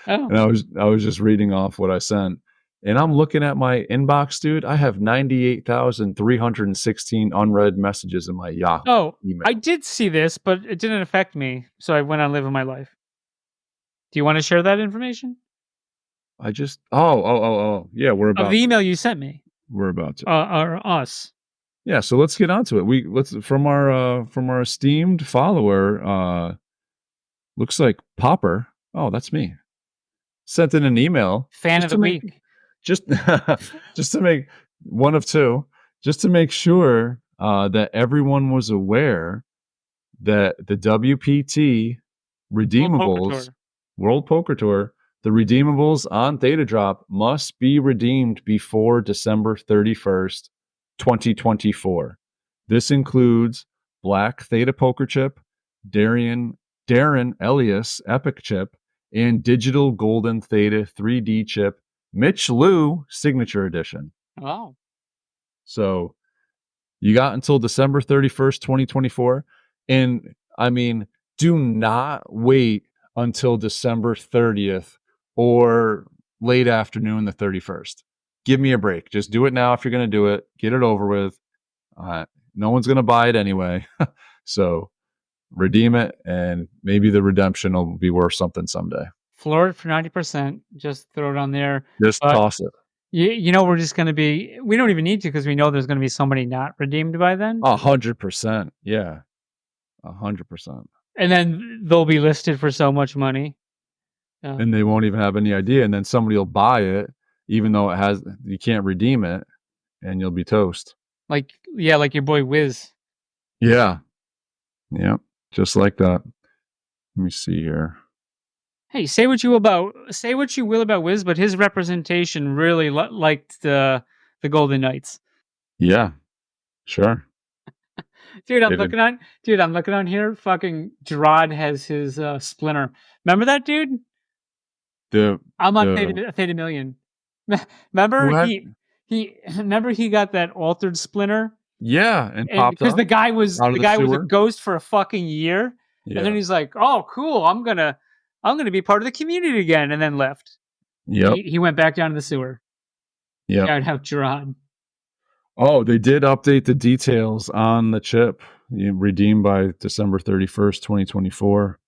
I was just reading off what I sent. And I'm looking at my inbox, dude. I have 98,316 unread messages in my Yahoo
Oh,
email.
I did see this, but it didn't affect me, so I went on living my life. Do you want to share that information
I just yeah, we're
of
about
the email you sent me
we're about to.
or us?
Yeah, so let's get onto it. Let's from our esteemed follower, looks like Popper. Oh, that's me. Sent in an email
Fan
just
of
to
the
make
week.
just just to make one of two, just to make sure that everyone was aware that the WPT redeemables, World Poker Tour, the redeemables on Theta Drop must be redeemed before December 31st, 2024. This includes Black Theta Poker Chip, Darren Elias Epic Chip, and Digital Golden Theta 3D Chip, Mitch Liu Signature Edition.
Oh.
So you got until December 31st, 2024. And I mean, do not wait until December 30th or late afternoon, the 31st. Give me a break. Just do it now if you're going to do it. Get it over with. No one's going to buy it anyway. So redeem it, and maybe the redemption will be worth something someday.
Floor it for 90%. Just throw it on there.
Just
But
toss it.
you know, we're just going to be, we don't even need to because we know there's going to be somebody not redeemed by then.
100%. Yeah. 100%.
And then they'll be listed for so much money.
And they won't even have any idea. And then somebody will buy it, even though you can't redeem it, and you'll be toast.
Like your boy Wiz.
Yeah. Yep. Just like that. Let me see here.
Hey, say what you will about Wiz, but his representation really liked the Golden Knights.
Yeah. Sure.
Dude, I'm looking on here. Fucking Gerard has his splinter. Remember that dude? I'm on Theta Million. Remember
what?
remember he got that altered splinter?
Yeah, and popped
because
up
the guy was
out of the
was a
sewer?
ghost for a fucking year.
Yeah.
And then he's like, "Oh, cool. I'm gonna be part of the community again," and then left.
Yep.
He went back down to the sewer.
Yeah.
Shout out Gerard.
Oh, they did update the details on the chip. Redeemed by December 31st, 2024.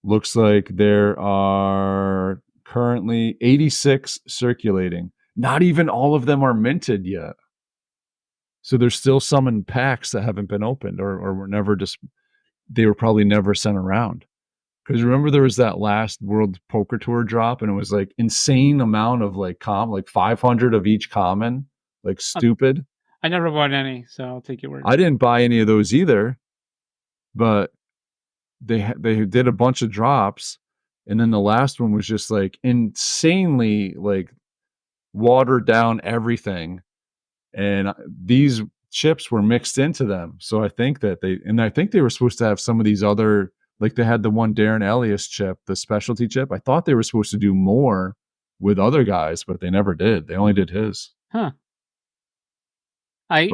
Looks like there are currently 86 circulating. Not even all of them are minted yet. So there's still some in packs that haven't been opened or were never they were probably never sent around. Because remember there was that last World Poker Tour drop and it was like insane amount of like 500 of each common, like stupid.
I never bought any, so I'll take your word.
I didn't buy any of those either, but they did a bunch of drops, and then the last one was just like insanely like watered down everything, and these chips were mixed into them. So I think that they were supposed to have some of these other, like they had the one Darren Elias chip, the specialty chip. I thought they were supposed to do more with other guys, but they never did. They only did his.
Huh. I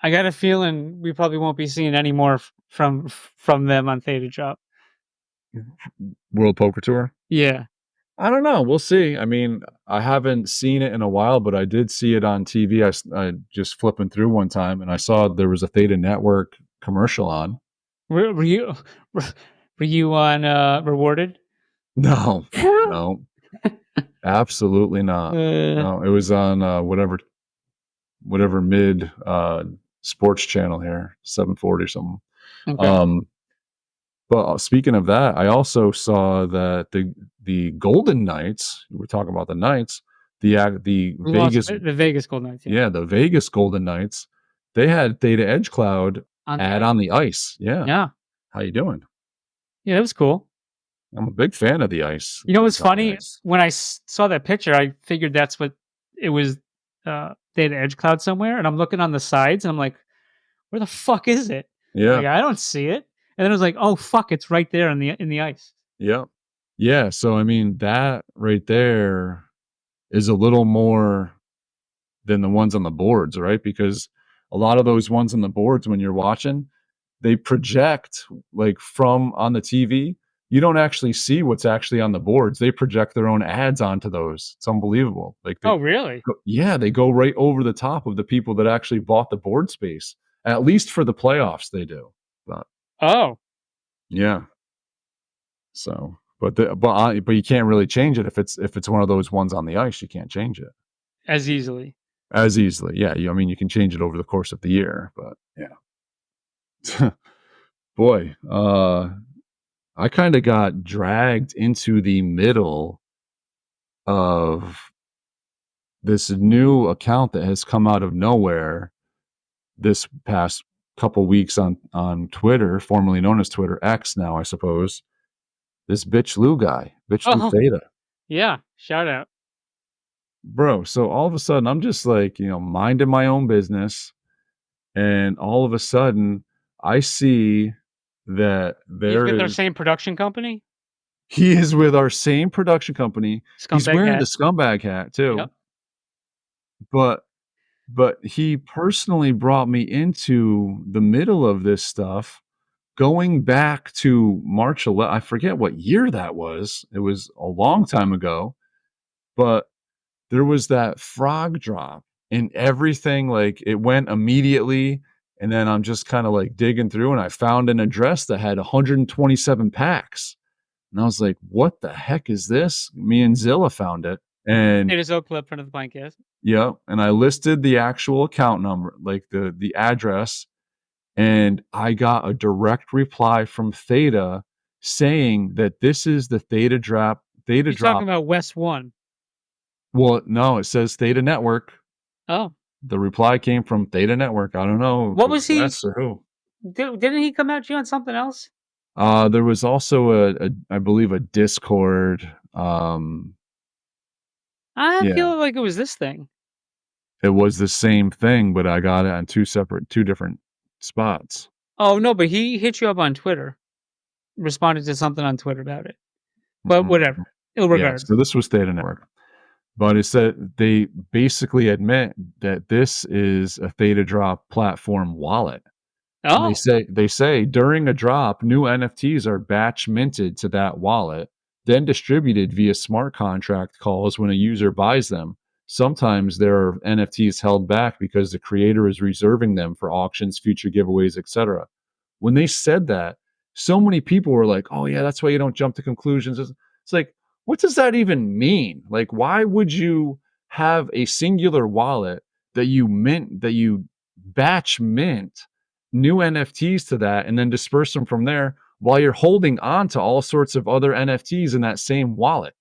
got a feeling we probably won't be seeing any more from them on Theta Drop.
World Poker Tour?
Yeah.
I don't know. We'll see. I mean, I haven't seen it in a while, but I did see it on TV. I just flipping through one time, and I saw there was a Theta Network commercial on.
Were you on Rewarded?
No, no, absolutely not. No, it was on whatever mid sports channel here, 740 or something. Okay. But speaking of that, I also saw that the Golden Knights, we're talking about the Knights, the
Vegas Golden Knights.
Yeah, the Vegas Golden Knights, they had Theta Edge Cloud on the ice. Yeah.
Yeah.
How you doing?
Yeah, that was cool.
I'm a big fan of the ice.
You know what's funny? When I saw that picture, I figured that's what it was. Theta Edge Cloud somewhere, and I'm looking on the sides, and I'm like, "Where the fuck is it?"
Yeah,
like, I don't see it. And then I was like, "Oh fuck, it's right there in the ice."
Yeah, yeah. So I mean, that right there is a little more than the ones on the boards, right? Because a lot of those ones on the boards, when you're watching, they project like from on the TV, you don't actually see what's actually on the boards. They project their own ads onto those. It's unbelievable. Like
Oh, really?
they go right over the top of the people that actually bought the board space. At least for the playoffs, they do. But
Oh,
yeah. So, but you can't really change it if it's one of those ones on the ice. You can't change it
as easily.
as easily. Yeah, I mean, you can change it over the course of the year, but yeah. Boy, I kind of got dragged into the middle of this new account that has come out of nowhere this past couple weeks on Twitter, formerly known as Twitter X now, I suppose. This Bitch Lou guy, Bitch Lou
Oh,
Theta.
yeah. Shout out.
Bro, so all of a sudden I'm just like, minding my own business, and all of a sudden I see that
He's
there
with our
is
same production company.
he is with our same production company. He's
Scumbag
wearing
hat.
the scumbag hat too.
Yep.
But he personally brought me into the middle of this stuff going back to March 11th. I forget what year that was. It was a long time ago, but there was that frog drop and everything, like it went immediately. And then I'm just kind of like digging through, and I found an address that had 127 packs. And I was like, what the heck is this? Me and Zilla found it. And
It is Oak Clip front of the podcast.
yeah, and I listed the actual account number, like the address, and I got a direct reply from Theta saying that this is the Theta drop. Theta
You're
drop.
talking about West One.
Well, no, it says Theta Network.
Oh,
The reply came from Theta Network. I don't know.
What was he-
Wes or who?
didn't he come out to you on something else?
There was also I believe a Discord.
I
Yeah.
feel like it was this thing.
It was the same thing, but I got it on two different spots.
Oh no, but he hit you up on Twitter, responded to something on Twitter about it. But
Mhm.
whatever. Ill
Yeah,
regard.
so this was Theta Network. But it said they basically admit that this is a Theta Drop platform wallet. And
Oh,
they say during a drop, new NFTs are batch minted to that wallet, then distributed via smart contract calls when a user buys them. Sometimes there are NFTs held back because the creator is reserving them for auctions, future giveaways, etc. When they said that, so many people were like, "Oh yeah, that's why you don't jump to conclusions." It's like, what does that even mean? Like, why would you have a singular wallet that you batch mint new NFTs to that and then disperse them from there while you're holding on to all sorts of other NFTs in that same wallet?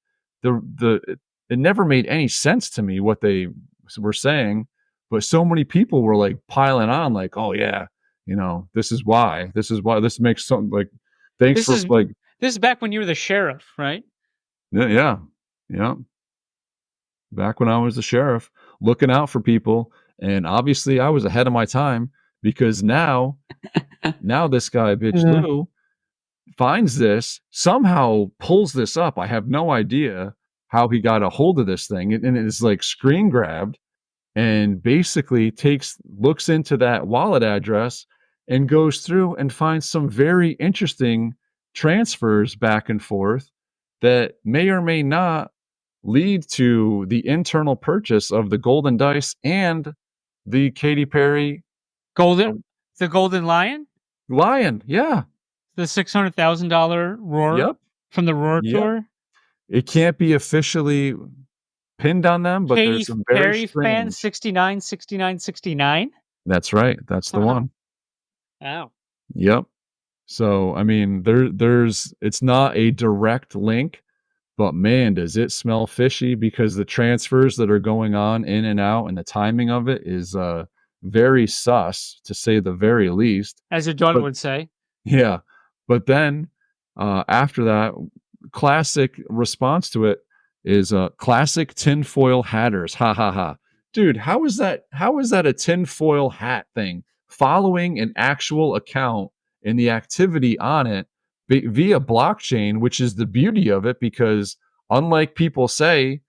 It never made any sense to me what they were saying, but so many people were like piling on, like, "Oh yeah, this is why this makes something like, thanks
This
for
is-
like,
this is back when you were the sheriff, right?
yeah, back when I was the sheriff, looking out for people, and obviously I was ahead of my time because now this guy, Bitch
Yeah.
Lou, finds this, somehow pulls this up. I have no idea how he got a hold of this thing, and it is like screen grabbed, and basically looks into that wallet address and goes through and finds some very interesting transfers back and forth that may or may not lead to the internal purchase of the Golden Dice and the Katy Perry
The Golden Lion?
Lion. Yeah.
The $600,000 Roar
Yep.
from the Roar
Yep.
tour?
It can't be officially pinned on them, but
Katy
there's some very
Perry fan
strange.
69, 69, 69?
That's right. That's the one.
Wow.
Yep. So I mean, it's not a direct link, but man, does it smell fishy, because the transfers that are going on in and out and the timing of it is very sus, to say the very least.
As your daughter
But-
would say.
Yeah. But then after that, classic response to it is classic tinfoil hatters. Ha ha ha. Dude, how is that a tinfoil hat thing? Following an actual account and the activity on it via blockchain, which is the beauty of it, because unlike people say,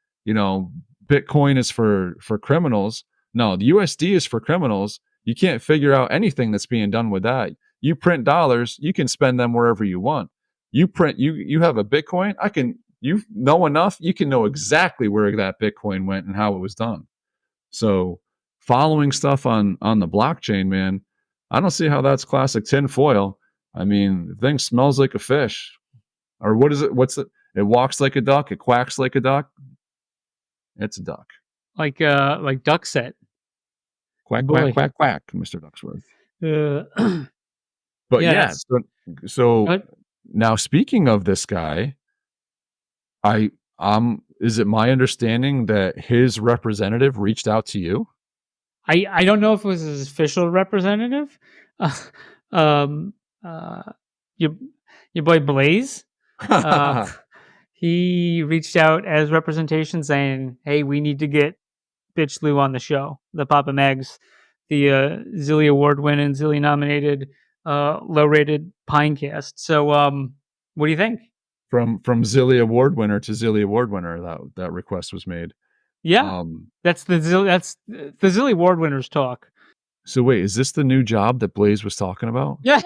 Bitcoin is for criminals. No, the USD is for criminals. You can't figure out anything that's being done with that. You print dollars, you can spend them wherever you want. you have a Bitcoin. You know enough, you can know exactly where that Bitcoin went and how it was done. So following stuff on the blockchain, man, I don't see how that's classic tinfoil. I mean, the thing smells like a fish. Or what is it? It walks like a duck, it quacks like a duck. It's a duck.
Like duck set.
Quack,
Boy.
quack, quack, quack, Mr. Ducksworth. But
Yeah,
yeah, so
But
now speaking of this guy, is it my understanding that his representative reached out to you?
I don't know if it was his official representative. Um, uh, your boy Blaze. He reached out as representation saying, "Hey, we need to get Bitch Lou on the show. The Papa Mags, the Zilly Award winning, Zilly nominated, low rated Pinecast." So, what do you think?
From Zilly Award winner to Zilly Award winner, that request was made.
Yeah, that's the Zilly Award winners talk.
So wait, is this the new job that Blaze was talking about?
Yeah,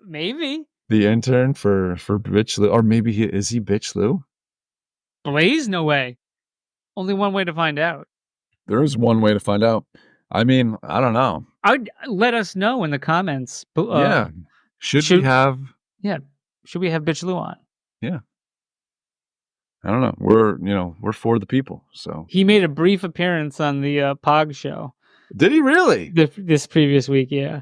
maybe
the intern for Bitch Lou, or maybe is he Bitch Lou?
Blaze? No way. Only one way to find out.
There is one way to find out. I mean, I don't know.
I'd let us know in the comments.
Yeah. Should we have
Bitch Lou on?
Yeah. I don't know. We're for the people. So
he made a brief appearance on the POG show.
Did he really?
This previous week, yeah.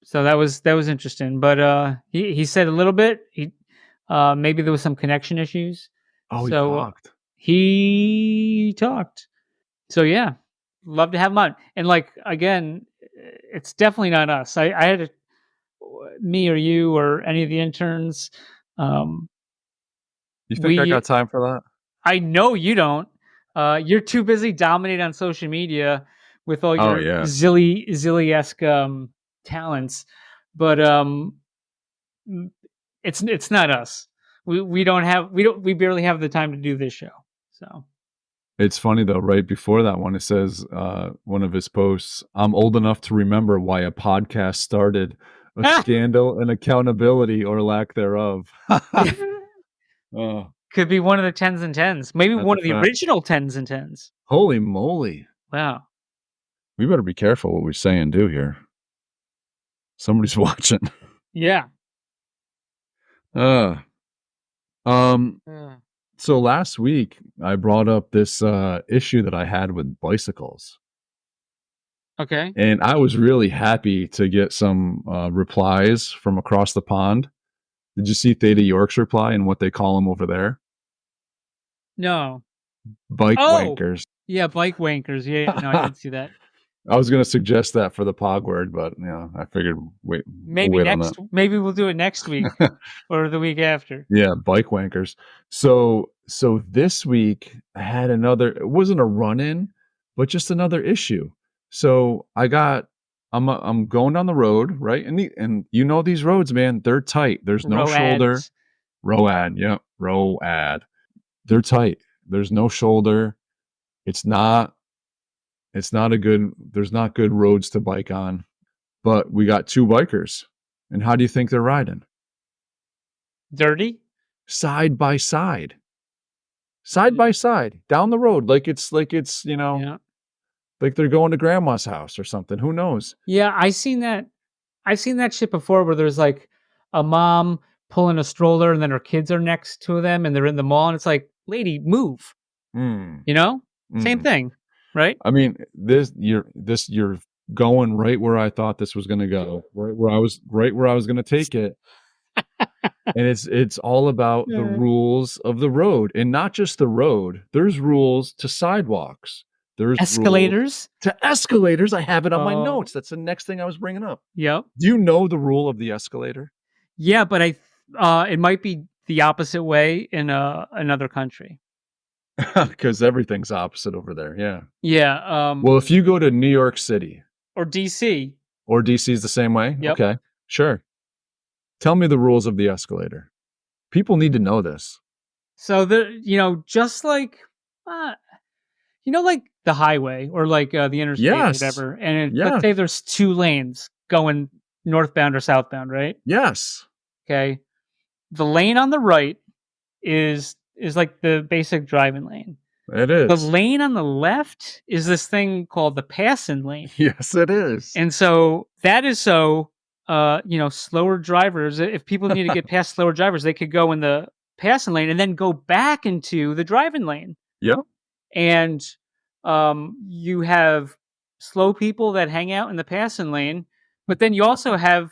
So that was interesting. But he said a little bit. He maybe there was some connection issues.
Oh, he
so
talked.
He talked. So yeah, love to have him on. And like again, it's definitely not us. I had me or you or any of the interns.
You think I got time for that?
I know you don't. You're too busy dominating on social media with all your Zilly-esque talents. But it's not us. We barely have the time to do this show. So
it's funny though, right before that one, it says one of his posts, "I'm old enough to remember why a podcast started, a scandal and accountability or lack thereof."
Could be one of the 10s and 10s. Maybe one of the original 10s and 10s.
Holy moly.
Wow.
We better be careful what we say and do here. Somebody's watching.
Yeah.
So last week I brought up this issue that I had with bicycles.
Okay.
And I was really happy to get some replies from across the pond. Did you see Theta York's reply and what they call them over there?
No.
Bike wankers.
Yeah, bike wankers. Yeah, no, I didn't see that.
I was going to suggest that for the POG word, but I figured
maybe
we'll wait on that.
Maybe we'll do it next week or the week after.
Yeah, bike wankers. So this week I had it wasn't a run-in, but just another issue. So I'm going down the road, right? And you know these roads, man, they're tight. There's no shoulder. ROAD, yeah, ROAD. They're tight. There's no shoulder. There's not good roads to bike on. But we got two bikers. And how do you think they're riding?
Dirty?
Side by side. Side by side. Down the road. Like it's like they're going to grandma's house or something. Who knows?
Yeah, I've seen that shit before where there's like a mom pulling a stroller and then her kids are next to them and they're in the mall and it's like, lady, move. Same thing, right? I
mean, you're going right where I thought this was going to go, right where I was going to take it. And it's all about the rules of the road, and not just the road. There's rules to sidewalks. There's
escalators
to escalators. I have it on my notes. That's the next thing I was bringing up.
Yep.
Do you know the rule of the escalator?
Yeah, but it might be the opposite way in another country.
Because everything's opposite over there. Yeah.
Yeah.
Well, if you go to New York City
or DC.
Or DC is the same way?
Yep.
Okay. Sure. Tell me the rules of the escalator. People need to know this.
So just like like the highway or like the interstate or whatever. And let's say there's two lanes going northbound or southbound, right?
Yes.
Okay. the lane on the right is like the basic driving lane.
It
The
is.
lane on the left is this thing called the passing lane.
Yes, it is.
And so that is so, slower drivers, if people need to get past slower drivers, they could go in the passing lane and then go back into the driving lane.
Yep.
And you have slow people that hang out in the passing lane, but then you also have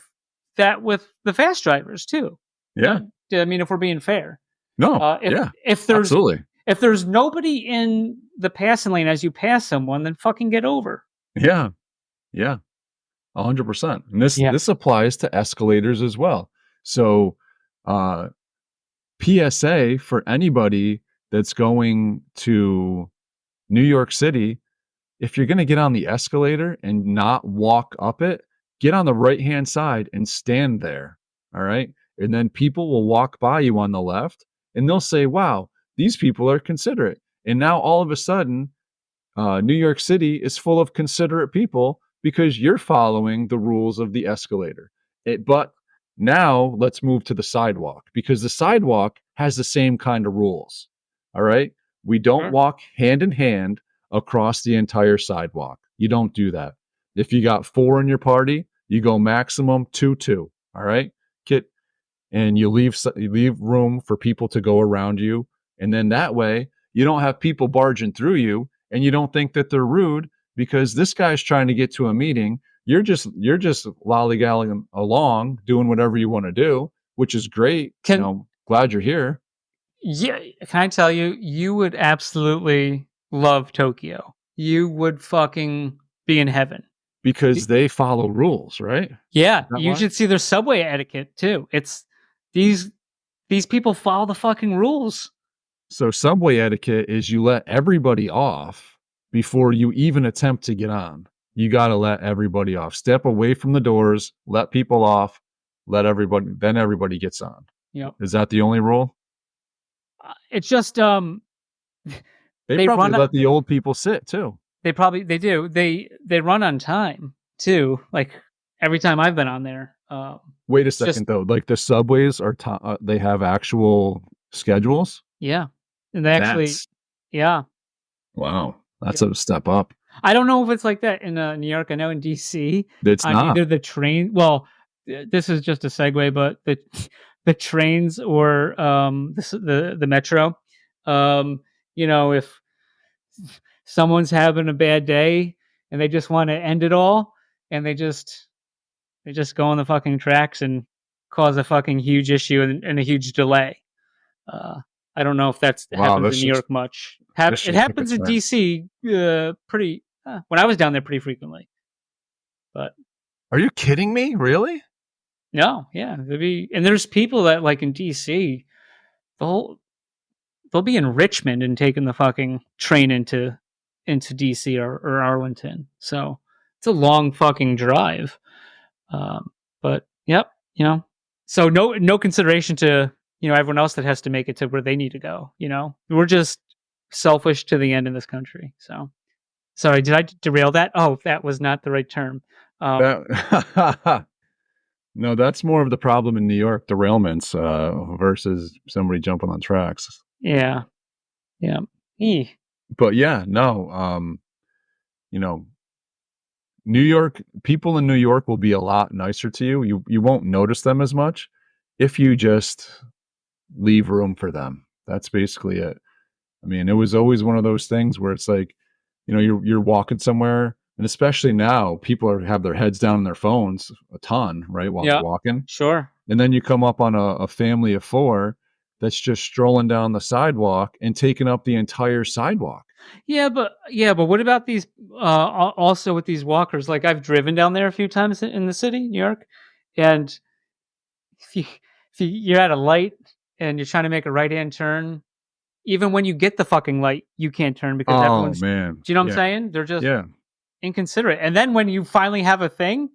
that with the fast drivers too.
Yeah.
I mean, if we're being fair.
No.
If there's
absolutely.
if there's nobody in the passing lane as you pass someone, then fucking get over.
Yeah. Yeah. 100%. And this applies to escalators as well. So, PSA for anybody that's going to New York City, if you're going to get on the escalator and not walk up it, get on the right-hand side and stand there. All right. And then people will walk by you on the left and they'll say, wow, these people are considerate. And now all of a sudden, New York City is full of considerate people because you're following the rules of the escalator. But now let's move to the sidewalk, because the sidewalk has the same kind of rules. All right. We don't walk hand in hand across the entire sidewalk. You don't do that. If you got 4 in your party, you go maximum 2. All right. And you leave room for people to go around you. And then that way you don't have people barging through you and you don't think that they're rude because this guy's trying to get to a meeting. You're just lollygagging along, doing whatever you want to do, which is great. Glad you're here.
Yeah, can I tell you, you would absolutely love Tokyo. You would fucking be in heaven.
Because they follow rules, right?
Yeah, you should see their subway etiquette too. It's these people follow the fucking rules.
So subway etiquette is you let everybody off before you even attempt to get on. You got to let everybody off. Step away from the doors, let people off, then everybody gets on.
Yep.
Is that the only rule?
It's just
they probably let the old people sit too.
They do. They run on time too. Like every time I've been on there.
Wait a second though. Like the subways they have actual schedules?
Yeah. And they actually yeah.
Wow. That's a step up.
I don't know if it's like that in New York. I know in DC
it's not.
Either the train, well, this is just a segue, but the trains or the metro, if someone's having a bad day and they just want to end it all and they just go on the fucking tracks and cause a fucking huge issue and a huge delay. I don't know if happens in New York much. It happens in DC pretty when I was down there pretty frequently. But
are you kidding me? Really?
No, yeah. And there's people that like in DC, they'll be in Richmond and taking the fucking train into DC or Arlington. So it's a long fucking drive. But yep, so no consideration to everyone else that has to make it to where they need to go. We're just selfish to the end in this country. So sorry, did I derail that? Oh, that was not the right term.
No, that's more of the problem in New York, derailments versus somebody jumping on tracks.
Yeah.
But yeah, no, New York, people in New York will be a lot nicer to you. You won't notice them as much if you just leave room for them. That's basically it. I mean, it was always one of those things where it's like, you're walking somewhere, and especially now, people have their heads down on their phones a ton, right, while they're walking.
Sure.
And then you come up on a family of 4 that's just strolling down the sidewalk and taking up the entire sidewalk.
Yeah, but what about these? Also with these walkers, like I've driven down there a few times in the city, New York, and if you're at a light and you're trying to make a right-hand turn, even when you get the fucking light, you can't turn because everyone's.
Man,
do you know what I'm saying? They're just inconsiderate. And then when you finally have a thing,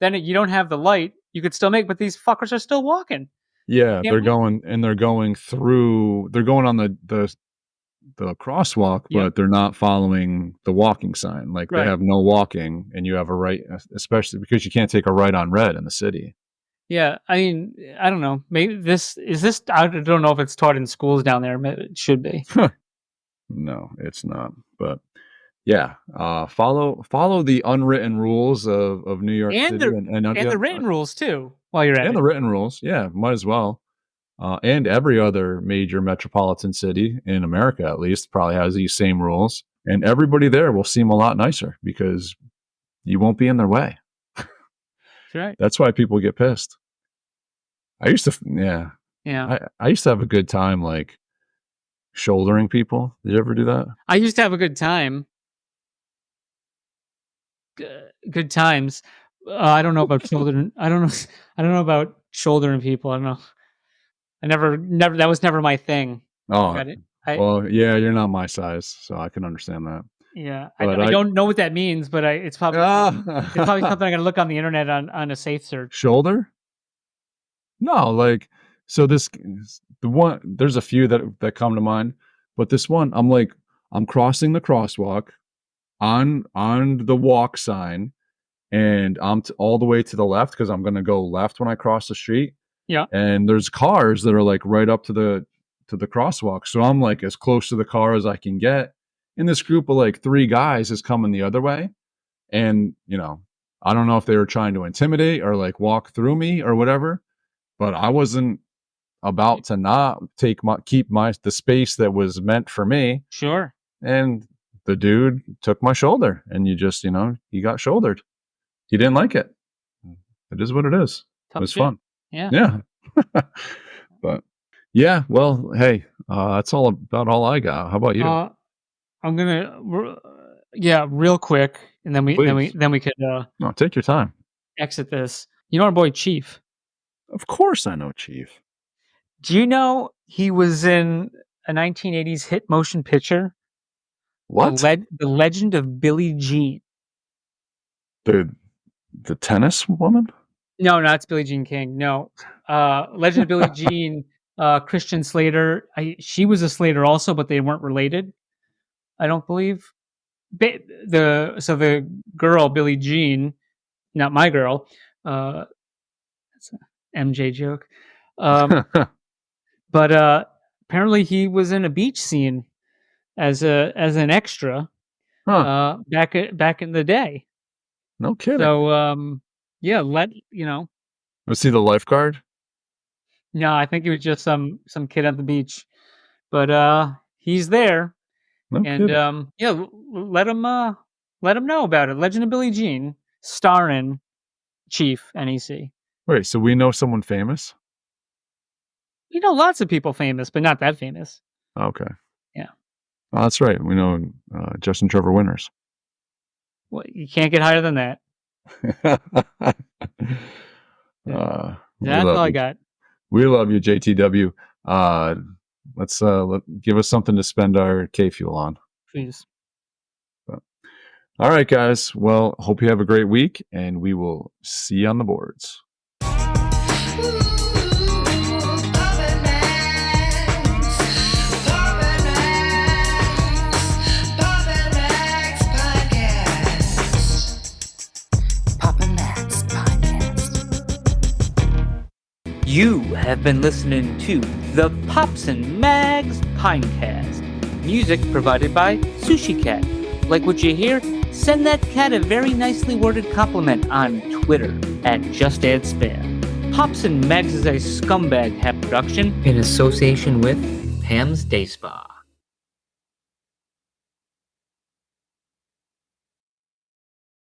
then you don't have the light. You could still make, but these fuckers are still walking.
Yeah, they're going on the crosswalk, but they're not following the walking sign. Like they have no walking, and you have a right, especially because you can't take a right on red in the city.
Yeah, I mean, I don't know. Maybe this. I don't know if it's taught in schools down there. Maybe it should be.
No, it's not. But yeah, follow the unwritten rules of New York
And
City
the written rules too. While you're at
and
it.
the written rules. Yeah, might as well. And every other major metropolitan city in America, at least, probably has these same rules. And everybody there will seem a lot nicer because you won't be in their way.
That's right.
That's why people get pissed. I used to,
Yeah.
I used to have a good time like shouldering people. Did you ever do that?
I used to have a good time. Good times. I don't know about shouldering. I don't know about shouldering people. I don't know. I never. That was never my thing.
Oh,
Got it?
well, yeah, you're not my size, so I can understand that.
Yeah,
But
I don't know what that means, but it's probably it's probably something I got to look on the internet on a safe search.
Shoulder? No, like so there's a few that come to mind, but this one I'm crossing the crosswalk on the walk sign, and I'm all the way to the left because I'm going to go left when I cross the street.
Yeah.
And there's cars that are like right up to the crosswalk. So I'm like as close to the car as I can get. And this group of like 3 guys is coming the other way. And, I don't know if they were trying to intimidate or like walk through me or whatever, but I wasn't about to not keep the space that was meant for me.
Sure.
And the dude took my shoulder and you just, he got shouldered. He didn't like it. It is what it is.
Tough
it was
shit.
fun.
Yeah.
But yeah, well, hey, that's about all I got. How about you?
I'm gonna, real quick, and then we could
No, take your time.
exit this. You know our boy Chief.
Of course, I know Chief.
Do you know he was in a 1980s hit motion picture?
What?
The Legend of Billie Jean.
The tennis woman?
No, it's Billie Jean King. No, Legend of Billie Jean. Christian Slater. She was a Slater also, but they weren't related. I don't believe. The girl Billie Jean, not my girl. That's an MJ joke. But apparently he was in a beach scene as an extra.
Huh.
Back in the day.
No kidding.
So
Was he the lifeguard?
No, I think he was just some kid at the beach. But he's there.
No
And
kidding.
let him know about it. Legend of Billie Jean, starring Chief NEC.
Wait, so we know someone famous?
You know lots of people famous, but not that famous.
Okay.
Yeah.
Oh, that's right. We know Justin Trevor Winters.
Well, you can't get higher than that. That's all I got.
We love you, JTW. Let's give us something to spend our K fuel on.
Please.
All right, guys. Well, hope you have a great week, and we will see you on the boards.
You have been listening to the Pops and Mags Pinecast. Music provided by Sushi Cat. Like what you hear? Send that cat a very nicely worded compliment on Twitter @JustAddSpam. Pops and Mags is a Scumbag Hat production in association with Pam's Day Spa.